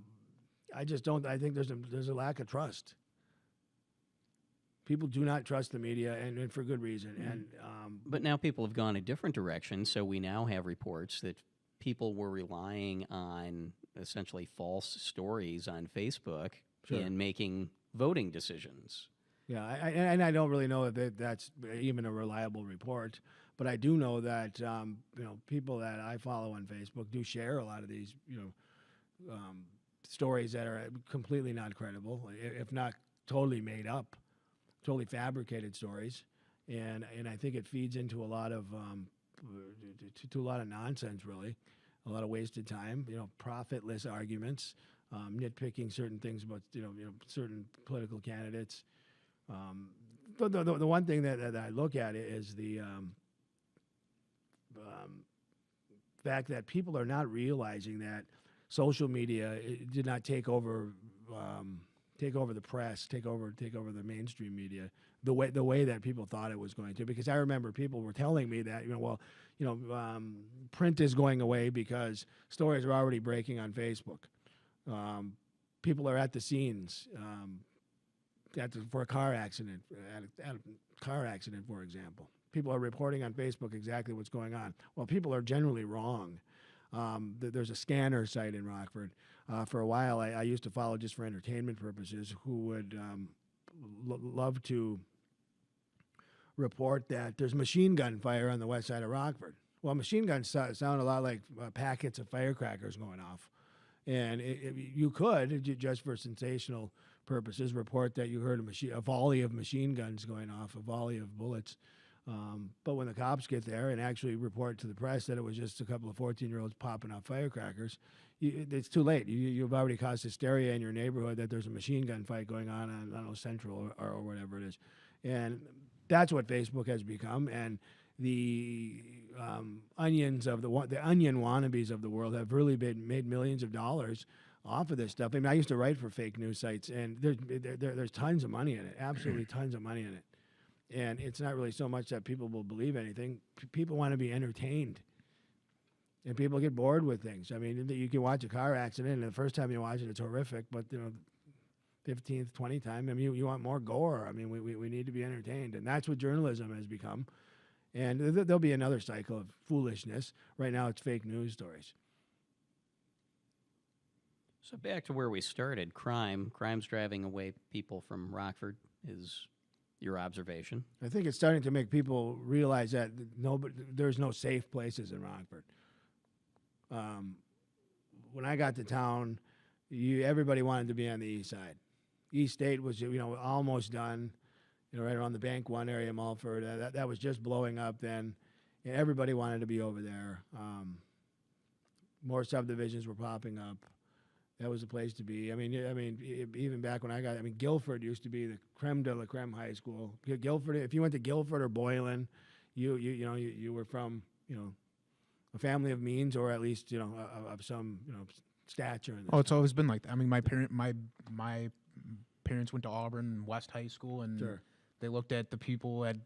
I just don't. I think there's a lack of trust. People do not trust the media, and for good reason. And but now people have gone a different direction. So we now have reports that people were relying on essentially false stories on Facebook in making voting decisions. Yeah, and I don't really know if that's even a reliable report, but I do know that people that I follow on Facebook do share a lot of these stories that are completely not credible, if not totally made up, totally fabricated stories, and I think it feeds into a lot of nonsense, really, a lot of wasted time, profitless arguments, nitpicking certain things about certain political candidates. The one thing that I look at is the fact that people are not realizing that social media did not take over take over the press, take over the mainstream media, the way that people thought it was going to. Because I remember people were telling me that, print is going away because stories are already breaking on Facebook. People are at the scenes for a car accident, for example. People are reporting on Facebook exactly what's going on. Well, people are generally wrong. There's a scanner site in Rockford. For a while, I used to follow just for entertainment purposes, who would love to report that there's machine gun fire on the west side of Rockford. Well, machine guns sound a lot like packets of firecrackers going off. And you could, just for sensational purposes, report that you heard a volley of machine guns going off, a volley of bullets. But when the cops get there and actually report to the press that it was just a couple of 14-year-olds popping off firecrackers, it's too late. You've already caused hysteria in your neighborhood that there's a machine gun fight going on I don't know, Central or whatever it is. And that's what Facebook has become. And the onions of the onion wannabes of the world have really made millions of dollars off of this stuff. I mean, I used to write for fake news sites, and there's tons of money in it, absolutely tons of money in it. And it's not really so much that people will believe anything. People want to be entertained. And people get bored with things. I mean, you can watch a car accident, and the first time you watch it, it's horrific. But, 15th, 20th time, I mean, you want more gore. I mean, we need to be entertained. And that's what journalism has become. And there'll be another cycle of foolishness. Right now, it's fake news stories. So back to where we started, crime's driving away people from Rockford is your observation. I think it's starting to make people realize that there's no safe places in Rockford. When I got to town, everybody wanted to be on the east side. East State was, almost done, right around the Bank One area, Mulford. That was just blowing up then. And everybody wanted to be over there. More subdivisions were popping up. That was the place to be. I mean, even back when Guilford used to be the creme de la creme high school. Guilford, if you went to Guilford or Boylan, you were from, a family of means, or at least, of some, stature. Oh, it's always been like that. I mean, my parents went to Auburn and West High School, and sure. They looked at the people at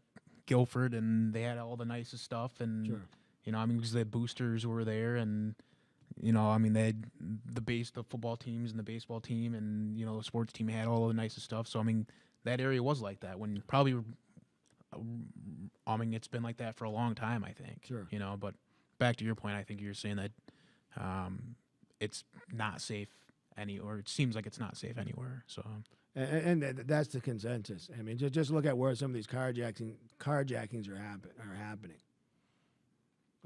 Guilford, and they had all the nicest stuff, and sure. Because the boosters were there, and they had the football teams and the baseball team, and the sports team had all the nicest stuff. So that area was like that when probably. It's been like that for a long time, I think. Sure. But back to your point, I think you're saying that it's not safe or it seems like it's not safe anywhere. So. And that's the consensus. I mean, just look at where some of these carjackings are happening.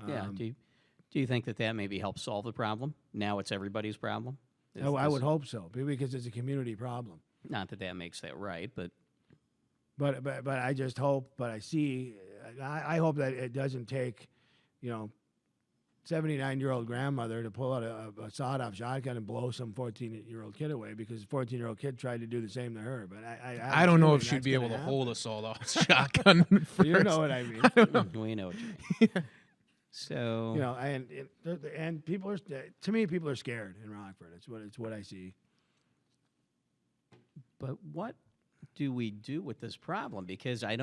Yeah. Do you think that maybe helps solve the problem? Now it's everybody's problem? I would hope so, because it's a community problem. Not that makes that right, but I just hope. But I hope that it doesn't take, 79-year-old grandmother to pull out a sawed-off shotgun and blow some 14-year-old kid away because a 14-year-old kid tried to do the same to her. But I don't know if she'd be able to hold a sawed-off shotgun first. You know what I mean. I don't know. We know what you mean. So and people are, to me, people are scared in Rockford. It's what I see. But what do we do with this problem? Because I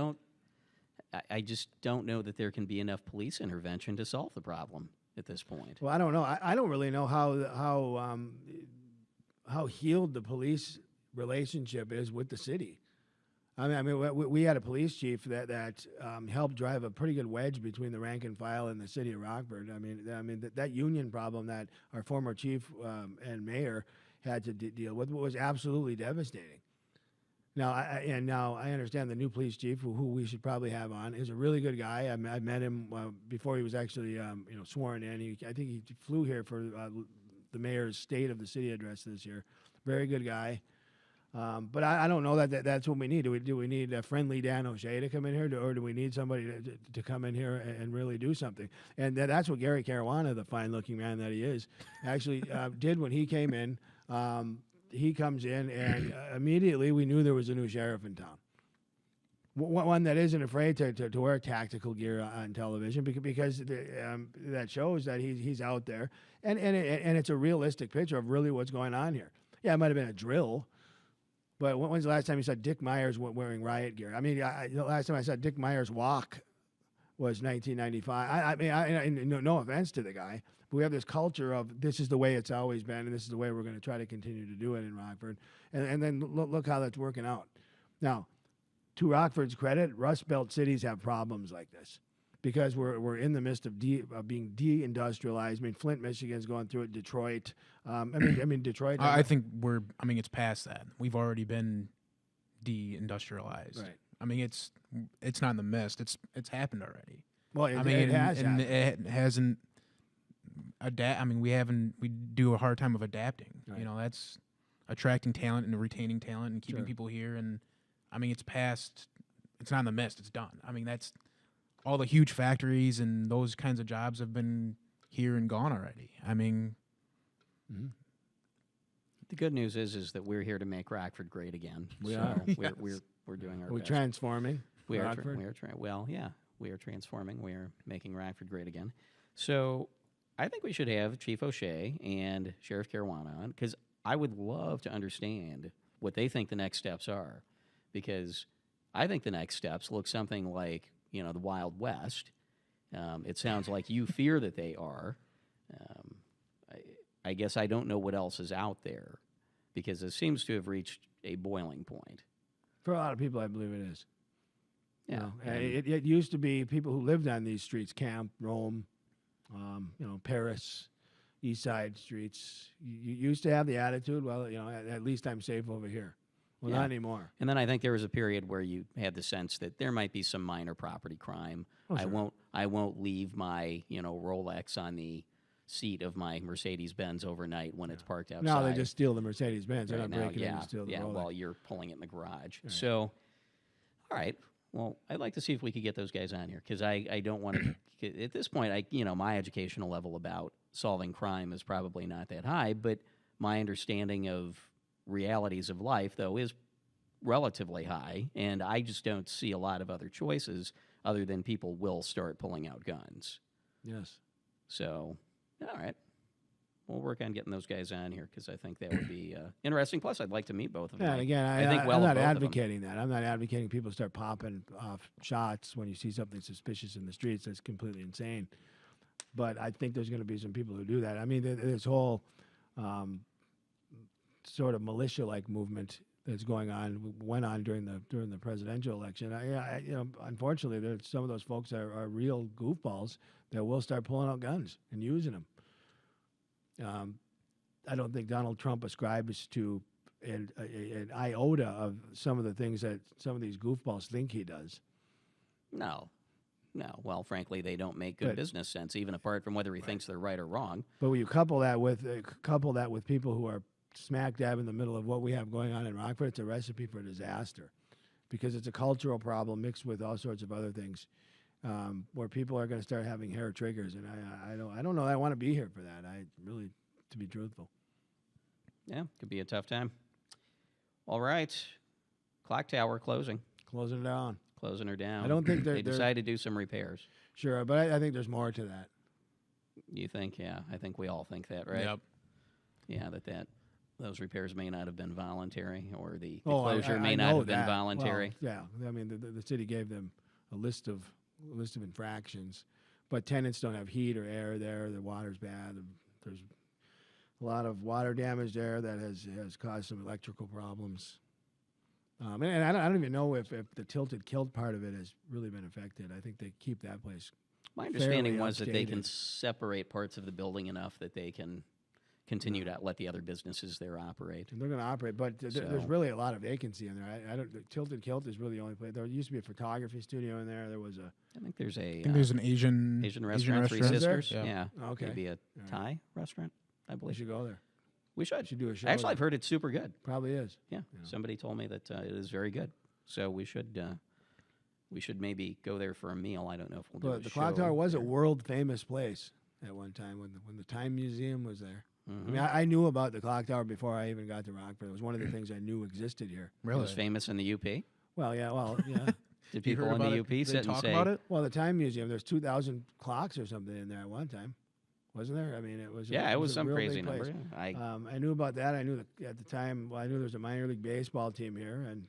just don't know that there can be enough police intervention to solve the problem at this point. Well, I don't know. I don't really know how healed the police relationship is with the city. I mean, we had a police chief that helped drive a pretty good wedge between the rank and file and the city of Rockford. I mean that union problem that our former chief and mayor had to deal with was absolutely devastating. Now I understand the new police chief, who we should probably have on, is a really good guy. I met him before he was actually sworn in. I think he flew here for the mayor's State of the City address this year. Very good guy. But I don't know that's what we need. Do we need a friendly Dan O'Shea to come in here, or do we need somebody to come in here and really do something? And that's what Gary Caruana, the fine-looking man that he is, actually did when he came in. He comes in, and immediately we knew there was a new sheriff in town. One that isn't afraid to wear tactical gear on television because that shows that he's out there, and it's a realistic picture of really what's going on here. Yeah, it might have been a drill, But when's the last time you saw Dick Myers wearing riot gear? I mean, the last time I saw Dick Myers walk was 1995. No offense to the guy, but we have this culture of this is the way it's always been, and this is the way we're going to try to continue to do it in Rockford. And then look how that's working out. Now, to Rockford's credit, Rust Belt cities have problems like this because we're in the midst of being deindustrialized. I mean, Flint, Michigan's going through it. Detroit. I mean Detroit. I think it's past that. We've already been deindustrialized. Right. I mean, it's not in the mist. It's happened already. Well, it has happened. It hasn't adapt. I mean, we do a hard time of adapting. Right. You know, that's attracting talent and retaining talent and keeping Sure. people here. And I mean, it's past. It's not in the mist. It's done. I mean, that's all the huge factories and those kinds of jobs have been here and gone already. I mean, The good news is that we're here to make Rockford great again. We so are. We're doing our We're best. transforming. We are Rockford. we are transforming. We are making Rockford great again. So I think we should have Chief O'Shea and Sheriff Caruana on because I would love to understand what they think the next steps are, because I think the next steps look something like the Wild West. It sounds like you fear that they are. I guess I don't know what else is out there because it seems to have reached a boiling point. For a lot of people, I believe it is. Yeah. It used to be people who lived on these streets, Camp, Rome, Paris, East Side streets. You used to have the attitude, well, at least I'm safe over here. Well, not anymore. And then I think there was a period where you had the sense that there might be some minor property crime. Oh, sure. I won't leave my Rolex on the seat of my Mercedes-Benz overnight when it's parked outside. Now they just steal the Mercedes-Benz. They're Right not now, breaking in and steal the Rolex. while you're pulling it in the garage. Right. So, all right. Well, I'd like to see if we could get those guys on here because I don't want to. At this point, my educational level about solving crime is probably not that high, but my understanding of realities of life, though, is relatively high, and I just don't see a lot of other choices other than people will start pulling out guns. Yes. So, all right. We'll work on getting those guys on here because I think that would be interesting. Plus, I'd like to meet both of them. Yeah, and again, I think well I'm of not both of them. advocating that. I'm not advocating people start popping off shots when you see something suspicious in the streets. That's completely insane. But I think there's going to be some people who do that. I mean, this whole sort of militia-like movement that's went on during the presidential election. Unfortunately, there's some of those folks are real goofballs that will start pulling out guns and using them. I don't think Donald Trump ascribes to an iota of some of the things that some of these goofballs think he does. No. Well, frankly, they don't make good But- business sense, even apart from whether he thinks they're right or wrong. But when you couple that with people who are smack dab in the middle of what we have going on in Rockford, it's a recipe for disaster, because it's a cultural problem mixed with all sorts of other things, where people are going to start having hair triggers, and I don't know. I want to be here for that. To be truthful. Yeah, could be a tough time. All right, clock tower closing Closing it down. Closing her down. I don't think they decided to do some repairs. Sure, but I think there's more to that. You think? Yeah, I think we all think that, right? Yep. Yeah, that those repairs may not have been voluntary, or the Oh, closure may I not know have been that. voluntary. Well, yeah, I mean the city gave them a list of infractions, but tenants don't have heat or air there. The water's bad. There's a lot of water damage there that has caused some electrical problems. And I don't even know if the tilted kilt part of it has really been affected. I think they keep that place. My understanding fairly was that they can updated. separate parts of the building enough that they can continue to let the other businesses there operate. And they're going to operate, but there's So- really a lot of vacancy in there. I don't. The tilted kilt is really the only place. There used to be a photography studio in there. There was a. I think there's a I think there's an Asian restaurant, Three restaurant. Is there? Sisters. Yeah. Okay. Maybe a Thai restaurant, I We believe. should go there. We should. We should do a show. Actually, there. I've heard it's super good. Probably is. Yeah, somebody told me that it is very good. So we should maybe go there for a meal. I don't know if we'll do But a the clock show tower was a there. world famous place at one time when the Time Museum was there. I Mhm. mean, I knew about the clock tower before I even got to Rockford. It was one of the things I knew existed here. It Really? was famous in the UP. Well, yeah. Did You people heard in the about UP it? Did they sit and talk say, about it? Well, the Time Museum. There's 2,000 clocks or something in there at one time. wasn't there? I mean, it was. Yeah, it was a some real big crazy number. place. Yeah. I knew about that. I knew that at the time. Well, I knew there was a minor league baseball team here, and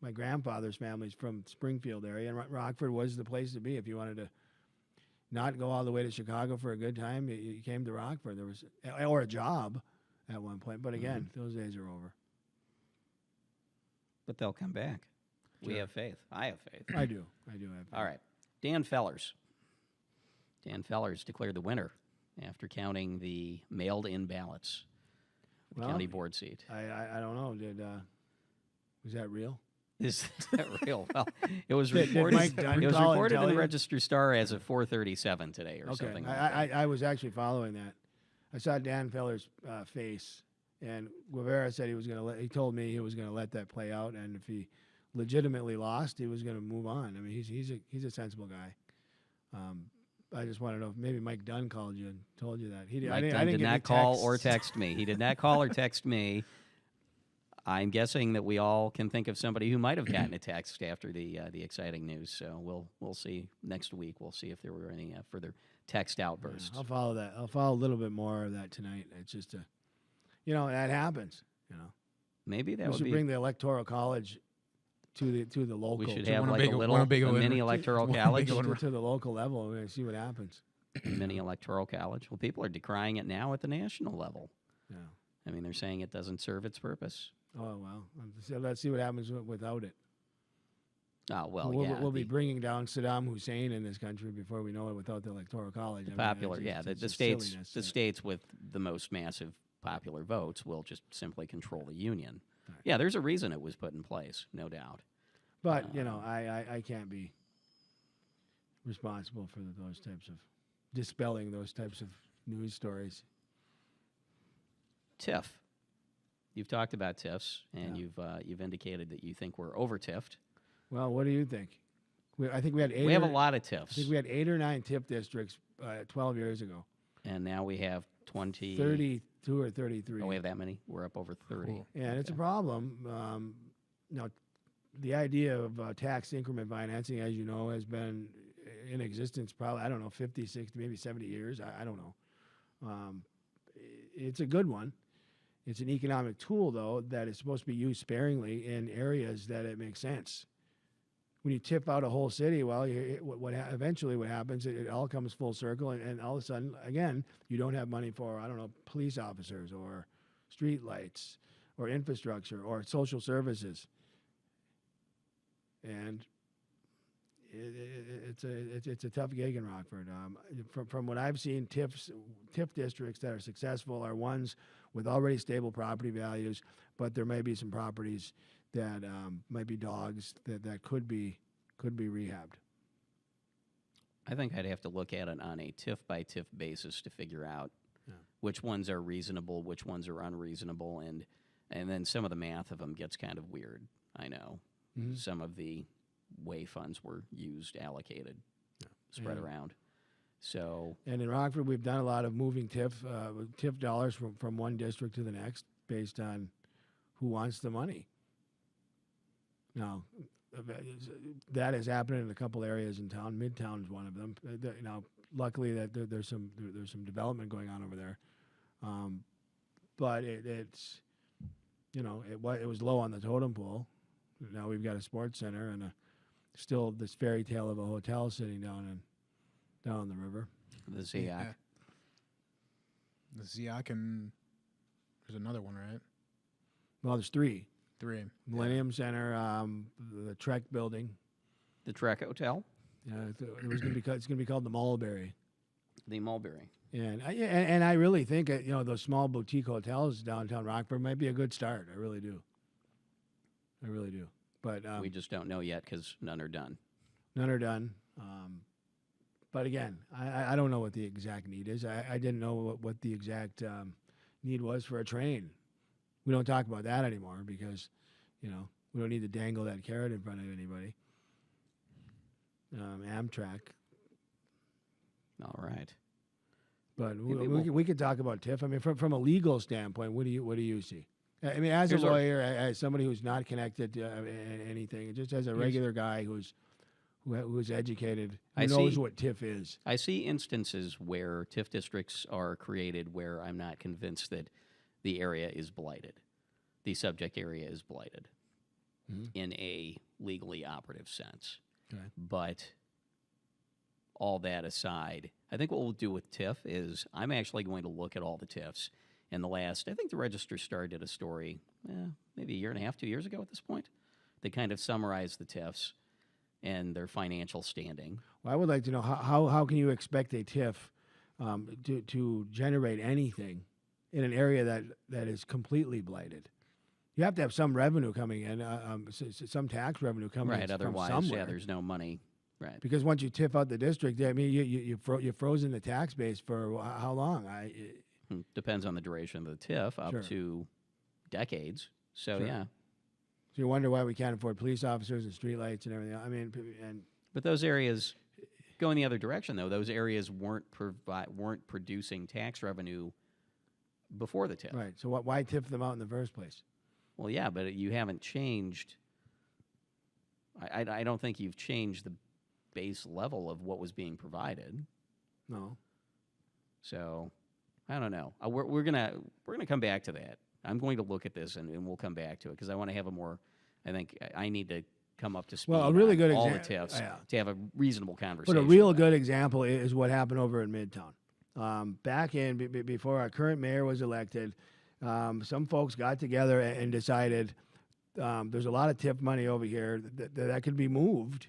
my grandfather's family's from Springfield area, and Rockford was the place to be if you wanted to not go all the way to Chicago for a good time. You came to Rockford. There was or a job at one point, but again, those days are over. But they'll come back. We have faith. I have faith. I do have faith. All right. Dan Fellars. Dan Fellars declared the winner after counting the mailed-in ballots for the county board seat. I don't know. Was that real? Is that real? Well, it was Did reported. Mike Dunn It was call and reported tell in the you? Register Star as of 4:37 today, or Okay, something like that. I was actually following that. I saw Dan Feller's face, and Guevara said he was going to. He told me he was going to let that play out, and if he legitimately lost, he was going to move on. I mean, he's a sensible guy. I just want to know if maybe Mike Dunn called you and told you that. Mike Dunn did not call or text me. He did not call or text me. I'm guessing that we all can think of somebody who might have gotten a text after the exciting news. So we'll see next week. We'll see if there were any further text outbursts. Yeah, I'll follow that. I'll follow a little bit more of that tonight. It's just that happens. Maybe that We would should be. bring the Electoral College to the local. We should So have one like big- a one little big a one. mini electoral One college. big one. to the local level and see what happens. Mini electoral college. Well, people are decrying it now at the national level. Yeah. I mean, they're saying it doesn't serve its purpose. Oh well. So let's see what happens without it. Oh well, We'll be the bringing down Saddam Hussein in this country before we know it without the Electoral College. I mean, popular. it's Yeah, just- the it's the just states silliness. the states with the most massive popular votes will just simply control the union. Right. Yeah, there's a reason it was put in place, no doubt. But I can't be responsible for those types of dispelling those types of news stories. TIF. You've talked about TIFs, and Yeah. you've indicated that you think we're over TIFed. Well, what do you think? I think we had eight. We have a or- lot of I think TIFs, we had 8 or 9 TIF districts 12 years ago. and now we have 20. 32 or 33. Oh, we have that many. We're up over 30. Cool. And it's a problem. The idea of tax increment financing, as you know, has been in existence probably, 50, 60, maybe 70 years. I don't know. It's a good one. It's an economic tool, though, that is supposed to be used sparingly in areas that it makes sense. When you tip out a whole city, well, eventually what happens, it all comes full circle, and all of a sudden, again, you don't have money for, police officers or street lights or infrastructure or social services. And it's a tough gig in Rockford. From what I've seen, TIF districts that are successful are ones with already stable property values, but there may be some properties that might be dogs that could be rehabbed. I think I'd have to look at it on a TIF by TIF basis to figure out Yeah. which ones are reasonable, which ones are unreasonable, and then some of the math of them gets kind of weird. I know Mhm. some of the way funds were used, allocated, spread Yeah. around. So And in Rockford, we've done a lot of moving TIF dollars from one district to the next based on who wants the money. Now, that has happened in a couple areas in town. Midtown is one of them. Luckily that there's some development going on over there, but it's it was low on the totem pole. Now we've got a sports center and still this fairy tale of a hotel sitting down the river. the ZIAC. Yeah. The Ziak, and there's another one, right? Well, there's 3. 3. Millennium Center, the Trek building. The Trek Hotel, It's going to be called the Mulberry. the Mulberry. And I really think those small boutique hotels downtown Rockford might be a good start. I really do. But We just don't know yet because none are done. none are done. But again, I don't know what the exact need is. I didn't know what the exact need was for a train. We don't talk about that anymore because, we don't need to dangle that carrot in front of anybody. Amtrak. All right. But Maybe we could talk about TIF. I mean, from a legal standpoint, what do you see? I mean, as Here's a our- lawyer, as somebody who's not connected to anything, just as a regular guy who's educated, I who knows see. what TIF is. I see instances where TIF districts are created where I'm not convinced that the area is blighted. The subject area is blighted in a legally operative sense. Okay. But all that aside, I think what we'll do with TIF is I'm actually going to look at all the TIFs. And I think the Register Star did a story maybe a year and a half, 2 years ago at this point. They kind of summarized the TIFs and their financial standing. Well, I would like to know how can you expect a TIF to generate anything in an area that is completely blighted? You have to have some revenue coming in, some tax revenue coming in Right, from otherwise, somewhere. there's no money. Right. Because once you TIF out the district, I mean, you've frozen the tax base for how long? Depends on the duration of the TIF, up Sure. to decades. So, Sure. yeah. So you wonder why we can't afford police officers and streetlights and everything. I mean, and But those areas, going the other direction, though, those areas weren't producing tax revenue before the TIF. right. So why TIF them out in the first place? Well, yeah, but you haven't changed. I don't think you've changed the base level of what was being provided. No. So, I don't know. We're gonna come back to that. I'm going to look at this and we'll come back to it because I want to have a more. I think I need to come up to speed. Well, a really on good all the example. TIFs to have a reasonable conversation. But a real about good example is what happened over in Midtown. Back in before our current mayor was elected, some folks got together and decided there's a lot of TIF money over here that could be moved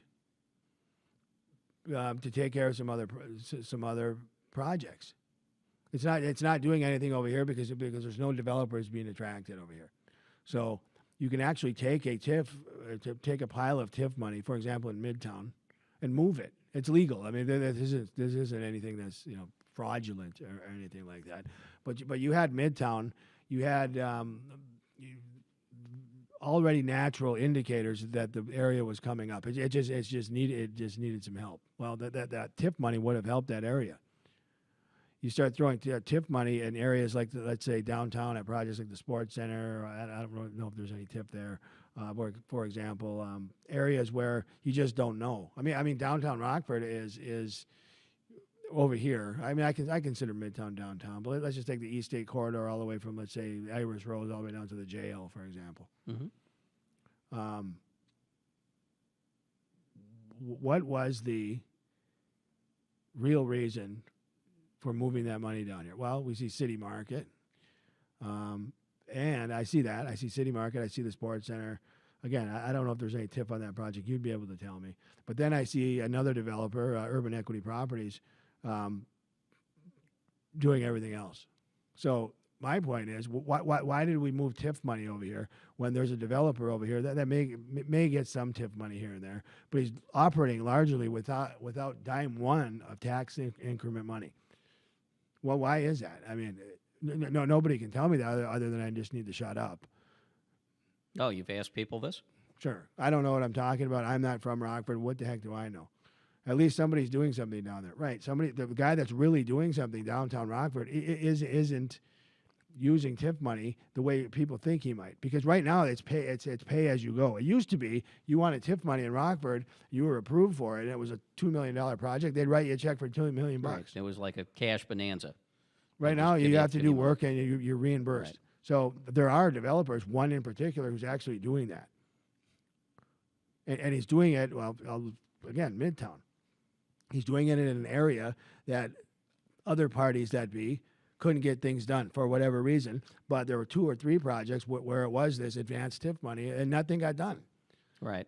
to take care of some other projects. It's not doing anything over here because there's no developers being attracted over here. So you can actually take a TIF, take a pile of TIF money, for example, in Midtown, and move it. It's legal. I mean, this isn't anything that's fraudulent or anything like that. But you had Midtown, you had already natural indicators that the area was coming up. It just needed some help. Well, that TIF money would have helped that area. You start throwing TIF money in areas like, let's say, downtown at projects like the Sports Center. I don't really know if there's any TIF there. For example, areas where you just don't know. I mean, downtown Rockford is over here. I mean, I consider Midtown downtown, but let's just take the East State Corridor all the way from, let's say, Irish Road all the way down to the jail, for example. Mm-hmm. What was the real reason for moving that money down here? Well, we see City Market, and I see that. I see City Market. I see the Sports Center. Again, I don't know if there's any TIF on that project. You'd be able to tell me. But then I see another developer, Urban Equity Properties, doing everything else. So my point is, why did we move TIF money over here when there's a developer over here that may get some TIF money here and there, but he's operating largely without dime one of tax increment money? Well, why is that? I mean, nobody can tell me that other than I just need to shut up. Oh, you've asked people this? Sure. I don't know what I'm talking about. I'm not from Rockford. What the heck do I know? At least somebody's doing something down there. Right. The guy that's really doing something downtown Rockford isn't using TIF money the way people think he might. Because right now it's pay as you go. It used to be you wanted TIF money in Rockford, you were approved for it, and it was a $2 million project. They'd write you a check for $2 million bucks. It was like a cash bonanza. Right now you have to do work and you're reimbursed. Right. So there are developers, one in particular, who's actually doing that. And he's doing it, well, again, Midtown. He's doing it in an area that other parties couldn't get things done for whatever reason. But there were 2 or 3 projects where it was this advanced TIF money and nothing got done. Right.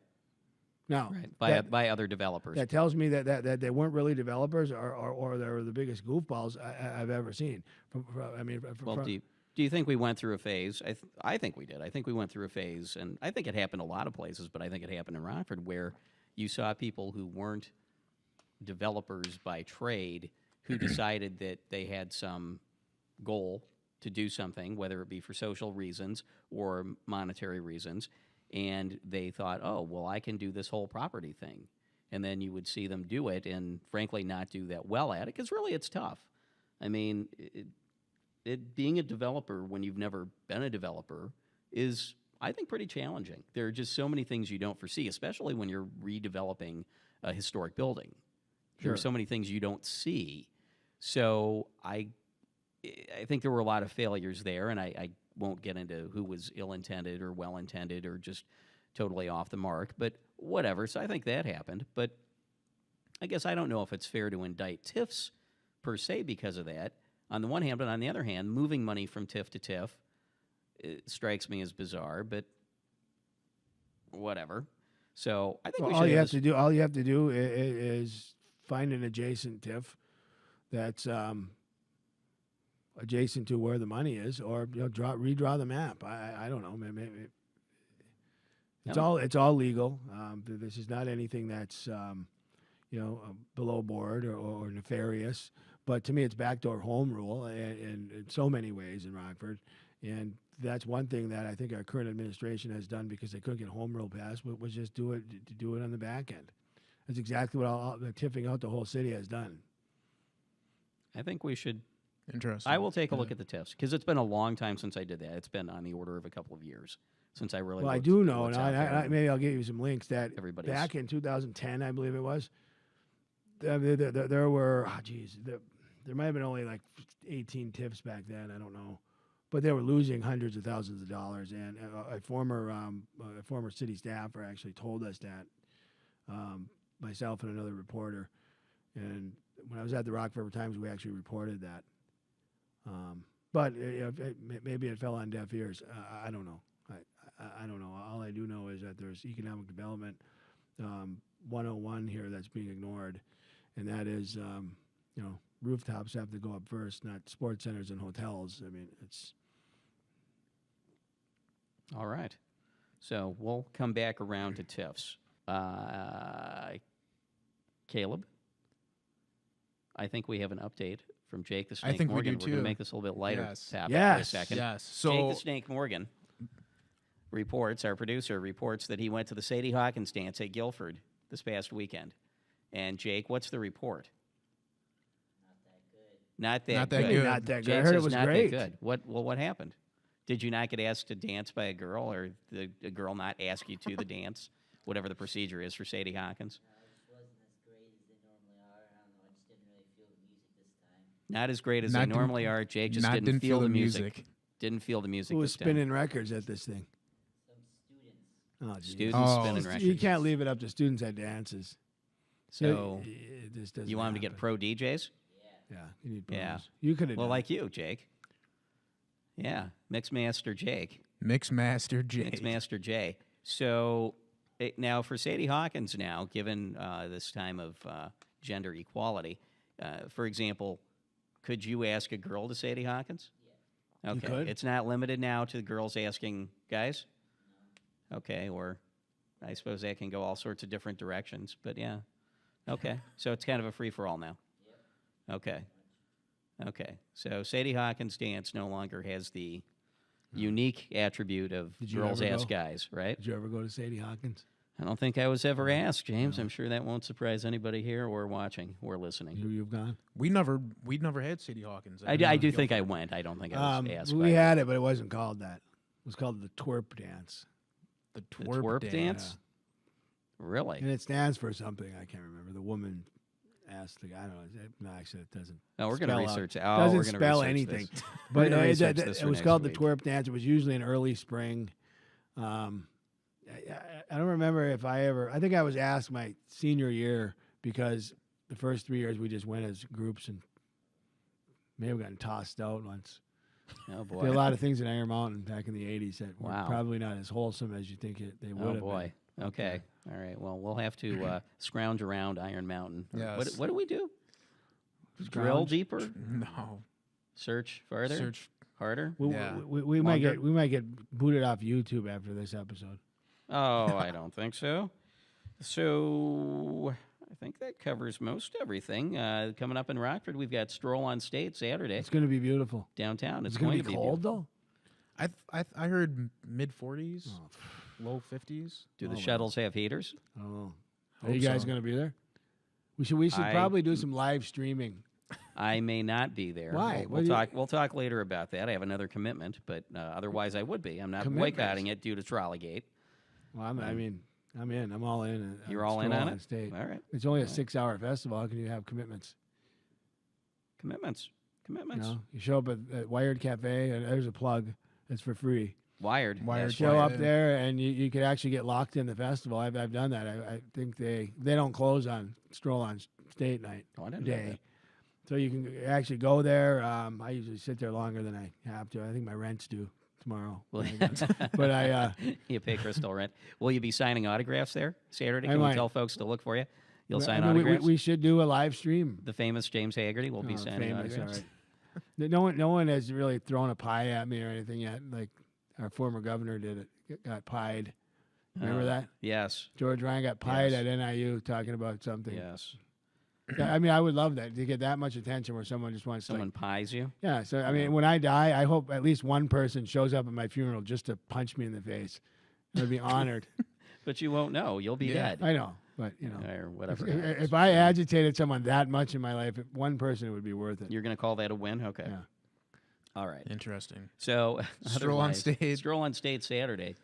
Now, by other developers. That tells me that they weren't really developers or they were the biggest goofballs I've ever seen. Do you think we went through a phase? I think we did. I think we went through a phase, and I think it happened a lot of places, but I think it happened in Rockford where you saw people who weren't developers by trade who decided that they had some goal to do something, whether it be for social reasons or monetary reasons, and they thought, oh, well, I can do this whole property thing. And then you would see them do it and, frankly, not do that well at it because really it's tough. I mean, being a developer when you've never been a developer is, I think, pretty challenging. There are just so many things you don't foresee, especially when you're redeveloping a historic building. There Sure. are so many things you don't see. So I think there were a lot of failures there, and I won't get into who was ill-intended or well-intended or just totally off the mark, but whatever. So I think that happened. But I guess I don't know if it's fair to indict TIFs per se because of that, on the one hand, but on the other hand, moving money from TIF to TIF strikes me as bizarre, but whatever. So I think Well, we all should you have have to do, all you have to do is find an adjacent TIF that's adjacent to where the money is, or redraw the map. I don't know. Maybe it's all legal. This is not anything that's below board or nefarious. But to me, it's backdoor home rule, and in so many ways in Rockford. And that's one thing that I think our current administration has done because they couldn't get home rule passed, was just do it on the back end. That's exactly what all the tipping out the whole city has done. I think we should. Interesting. I will take a look at the TIFs because it's been a long time since I did that. It's been on the order of a couple of years since I really. Well, I looked do at know, what's and out there. I maybe I'll give you some links that Everybody's- back in 2010, I believe it was, there were, there might have been only like 18 TIFs back then. I don't know. But they were losing hundreds of thousands of dollars. And a former city staffer actually told us that, myself and another reporter. And when I was at the Rockford Times, we actually reported that. But maybe it fell on deaf ears. I don't know. I don't know. All I do know is that there's economic development 101 here that's being ignored, and that is, rooftops have to go up first, not sports centers and hotels. I mean, it's All right. So we'll come back around to TIFs. Caleb, I think we have an update from Jake the Snake think we Morgan. do We're going too. to make this a little bit lighter Yes. topic for a Yes. second. Yes. Jake So the Snake Morgan reports, our producer reports, that he went to the Sadie Hawkins dance at Guilford this past weekend. And Jake, what's the report? Not that Not that good. good. not that good. Jake I heard it says was not great. that good. What happened? Did you not get asked to dance by a girl, or the girl not ask you to the dance? Whatever the procedure is for Sadie Hawkins. Not as great as they Not didn't- normally are. Jake just not didn't feel the music. Didn't feel the music. Who was this time. spinning records at this thing? Oh, geez. Students Oh. spinning records. You can't leave it up to students at dances. So it just doesn't you want him to get happen. pro DJs? Yeah, you need pros. Yeah. You could have Well, done like you, Jake. Yeah, Mixmaster Jake. Mixmaster J. Mixmaster J. So now for Sadie Hawkins now, given this time of gender equality, for example, could you ask a girl to Sadie Hawkins? Okay. could. It's not limited now to the girls asking guys? Okay, or I suppose that can go all sorts of different directions, but yeah. Okay, so it's kind of a free-for-all now. Okay. Okay, so Sadie Hawkins dance no longer has the unique attribute of Did you girls ever ask go? guys, right? Did you ever go to Sadie Hawkins? I don't think I was ever asked, James. I'm sure that won't surprise anybody here or watching or listening. You've gone? We never had Sadie Hawkins. I do think I went. I don't think I was asked. We had it, but it wasn't called that. It was called the twerp dance. the the twerp, twerp dance. dance. Really? And it stands for something. I can't remember. The woman asked the guy. I don't know. No, actually, it doesn't. Oh, we're going to spell out- research it. Oh, doesn't we're gonna spell research anything. this. But We're gonna research it this it for was next called week. the twerp dance. It was usually in early spring. I don't remember if I think I was asked my senior year because the first 3 years we just went as groups and may have gotten tossed out once. Oh, There boy. are a lot of things in Iron Mountain back in the 80s that Wow. were probably not as wholesome as you think they would Oh, have boy. Okay. All right. Well, we'll have to scrounge around Iron Mountain. Yes. What do we do? been. Drill deeper? No. Search farther? Search. Harder? Yeah. We might get booted off YouTube after this episode. Oh, I don't think so. So I think that covers most everything. Coming up in Rockford, we've got Stroll on State Saturday It's going to be beautiful. downtown. It's It's going going to be beautiful. cold though. I heard mid 40s, Oh, low 50s. Do the Oh, shuttles have heaters? I don't know. Are Hope you guys so. going to be there? We should I- probably do some live streaming. I may not be there. Why? We'll What do you- talk. We'll talk later about that. I have another commitment, but otherwise I would be. I'm not Commitment? boycotting it due to Trolleygate. Well, I mean, I'm in. I'm all in. You're all in on it? State. All right. It's only a 6-hour festival. How can you have commitments? Commitments. You know, you show up at Wired Cafe, and there's a plug. It's for free. Wired. Wired. Yes. Show up there, and you could actually get locked in the festival. I've done that. I think they don't close on Stroll on State night Oh, I didn't know day. that. So you can actually go there. I usually sit there longer than I have to. I think my rent's due tomorrow. Well, But I you pay Crystal rent. Will you be signing autographs there Saturday? I Can we might. tell folks to look for you? You'll I sign mean, autographs? we should do a live stream. The famous James Haggerty will be Oh, signing famous, autographs. all right. No one has really thrown a pie at me or anything yet. Like our former governor did it. Got pied. Remember that? Yes. George Ryan got pied Yes. at NIU talking about something. Yes. Yeah, I mean, I would love that to get that much attention where someone just wants Someone to. pies you. Yeah. So I mean, when I die, I hope at least one person shows up at my funeral just to punch me in the face. I'd be honored. But you won't know. You'll be dead. I know, but you know, Or whatever. if I agitated someone that much in my life, one person, it would be worth it. You're going to call that a win? Okay. Yeah. All right. Interesting. So Stroll on otherwise, State. Stroll on State Saturday.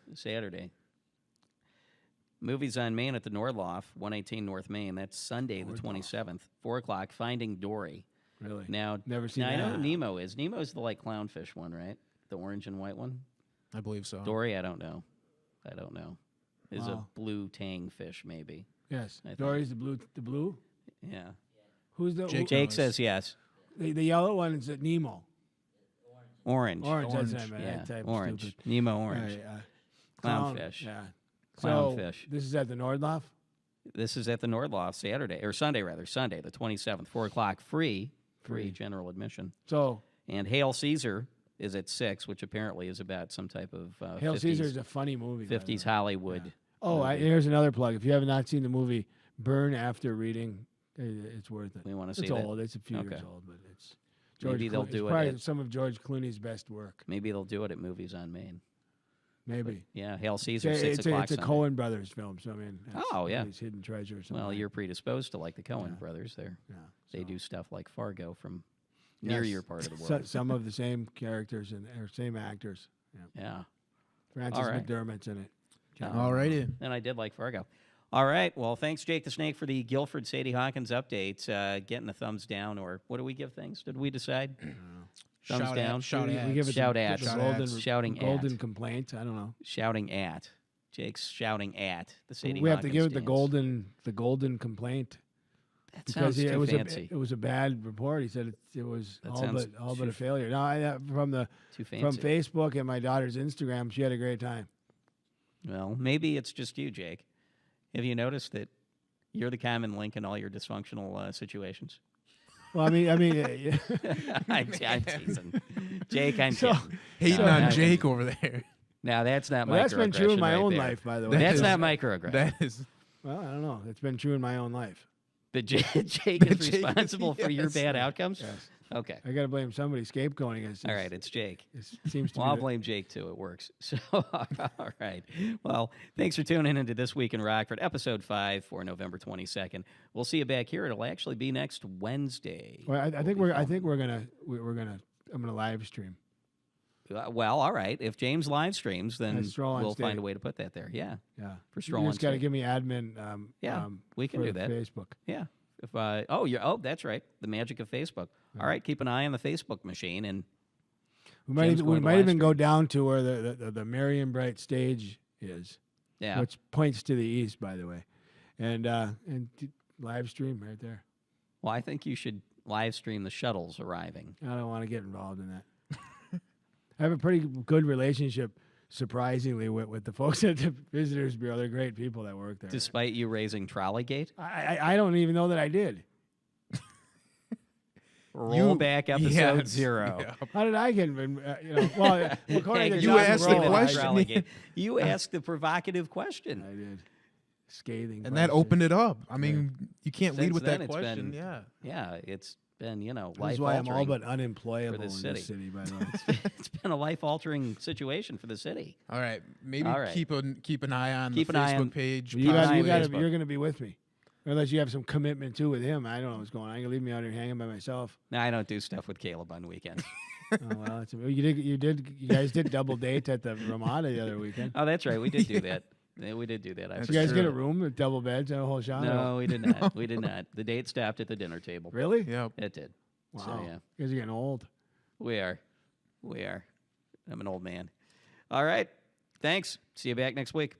Movies on Main at the Nordloff, 118 North Main. That's Sunday the 27th, 4 o'clock. Finding Dory. Really? Now, Never seen I know that. who Nemo is. Nemo's the like clownfish one, right? The orange and white one. I believe so. Dory, I don't know. Is a Wow. blue tang fish, maybe. Yes. I think. Dory's the blue. The blue. Yeah. Who's the Jake Jake knows. says yes. the yellow one is Nemo. Orange. Orange. That's Orange. what I Yeah. meant. I typed Orange. stupid. Nemo orange. All right, Clownfish. Yeah. Clownfish. So this is at the Nordloff. This is at the Nordloff Saturday, or Sunday rather, Sunday the 27th, 4 o'clock, free general admission. So And Hail Caesar is at 6, which apparently is about some type of Hail 50s, Caesar is a funny movie. by the 50s way. Hollywood. Oh, movie. here's another plug. If you have not seen the movie Burn After Reading, it's worth it. We want to see It's that. old. It's a few Okay. years old, but it's Maybe they'll it's do it probably at- some of George Clooney's best work. Maybe they'll do it at Movies on Main. Maybe. Yeah, Hail It's Caesar, a, 6 it's a, o'clock it's a Sunday. Coen Brothers film, so I mean, that's Oh, yeah. his hidden treasure. Or something. Well, you're predisposed to like the Coen Yeah. brothers there. yeah, They so. do stuff like Fargo from near Yes. your part of the So- world. some of the same characters or same actors. Yeah. Yeah. Francis All right. McDermott's in it. John All righty. And I did like Fargo. All right. Well, thanks, Jake the Snake, for the Guilford Sadie Hawkins updates. Getting a thumbs down, or what do we give things? Did we decide? Thumbs Shout down. At, shout we, at. we give it Shout the, at. the Shout golden, ats. Shouting golden at. complaint. I don't know. Shouting at. Jake's shouting at the Sadie We have to Hawkins give it the dance. golden complaint That because sounds it too was fancy. it was a bad report. He said it was That all sounds but too a failure. No, from Too fancy. from Facebook and my daughter's Instagram, she had a great time. Well, maybe it's just you, Jake. Have you noticed that you're the common link in all your dysfunctional situations? Well, I mean, I'm teasing. Jake, I'm So- kidding. Hating No, on not- Jake over there. Now, that's not well, that's been true in microaggression my right own there. life, by the way. That's is- not microaggression. That is. Well, I don't know. It's been true in my own life. But Jake is Jake is- responsible for your yes. bad outcomes? Yes. Okay. I got to blame somebody scapegoating us. All right, it's Jake. It seems to Well, I'll be the- blame Jake too. It works. So, all right. Well, thanks for tuning into This Week in Rockford, episode 5 for November 22nd. We'll see you back here. It'll actually be next Wednesday. Well, I We'll think be we're. I filming. think we're gonna. I'm gonna live stream. Well, all right. If James live streams, then That's Stroll on we'll find State. a way to put that there. Yeah. Yeah. For Stroll You on just got to State. give me admin. Yeah, we can for do that. Facebook. Yeah. If that's right. The magic of Facebook. All right. Keep an eye on the Facebook machine. And We might Jim's even, going we to might live even stream. go down to where the Marion Bright stage is, yeah. which points to the east, by the way, and live stream right there. Well, I think you should live stream the shuttles arriving. I don't want to get involved in that. I have a pretty good relationship, surprisingly, with the folks at the Visitors Bureau. They're great people that work there. Despite you raising Trolleygate? I don't even know that I did. Roll back episode Yes. 0. Yeah. How did I get? Well, according to You John asked the Grohl, question. Trolleygate. You asked the provocative question. I did. Scathing. And that question. opened it up. I mean, you can't lead Since with then, that it's question. been- Yeah. Yeah, it's been, This life is why I'm all altering. but unemployable for in this this city. city, by the way. It's been a life altering situation for the city. All right. Maybe All right. keep an eye on Keep the an eye Facebook on- page. You got, Possibly possibly you're Facebook. going to be with me, unless you have some commitment too with him. I don't know what's going on. You're gonna leave me out here hanging by myself. No, I don't do stuff with Caleb on weekends. Oh well, you guys did double date at the Ramada the other weekend. Oh, that's right. We did do that. Yeah, we did do that. That's You guys get a true. room with double beds and a whole shot? No, we did not. We did not. The date stopped at the dinner table. Really? Yep. It did. Wow. So, yeah, You guys are getting old. we are. We are. I'm an old man. All right. Thanks. See you back next week.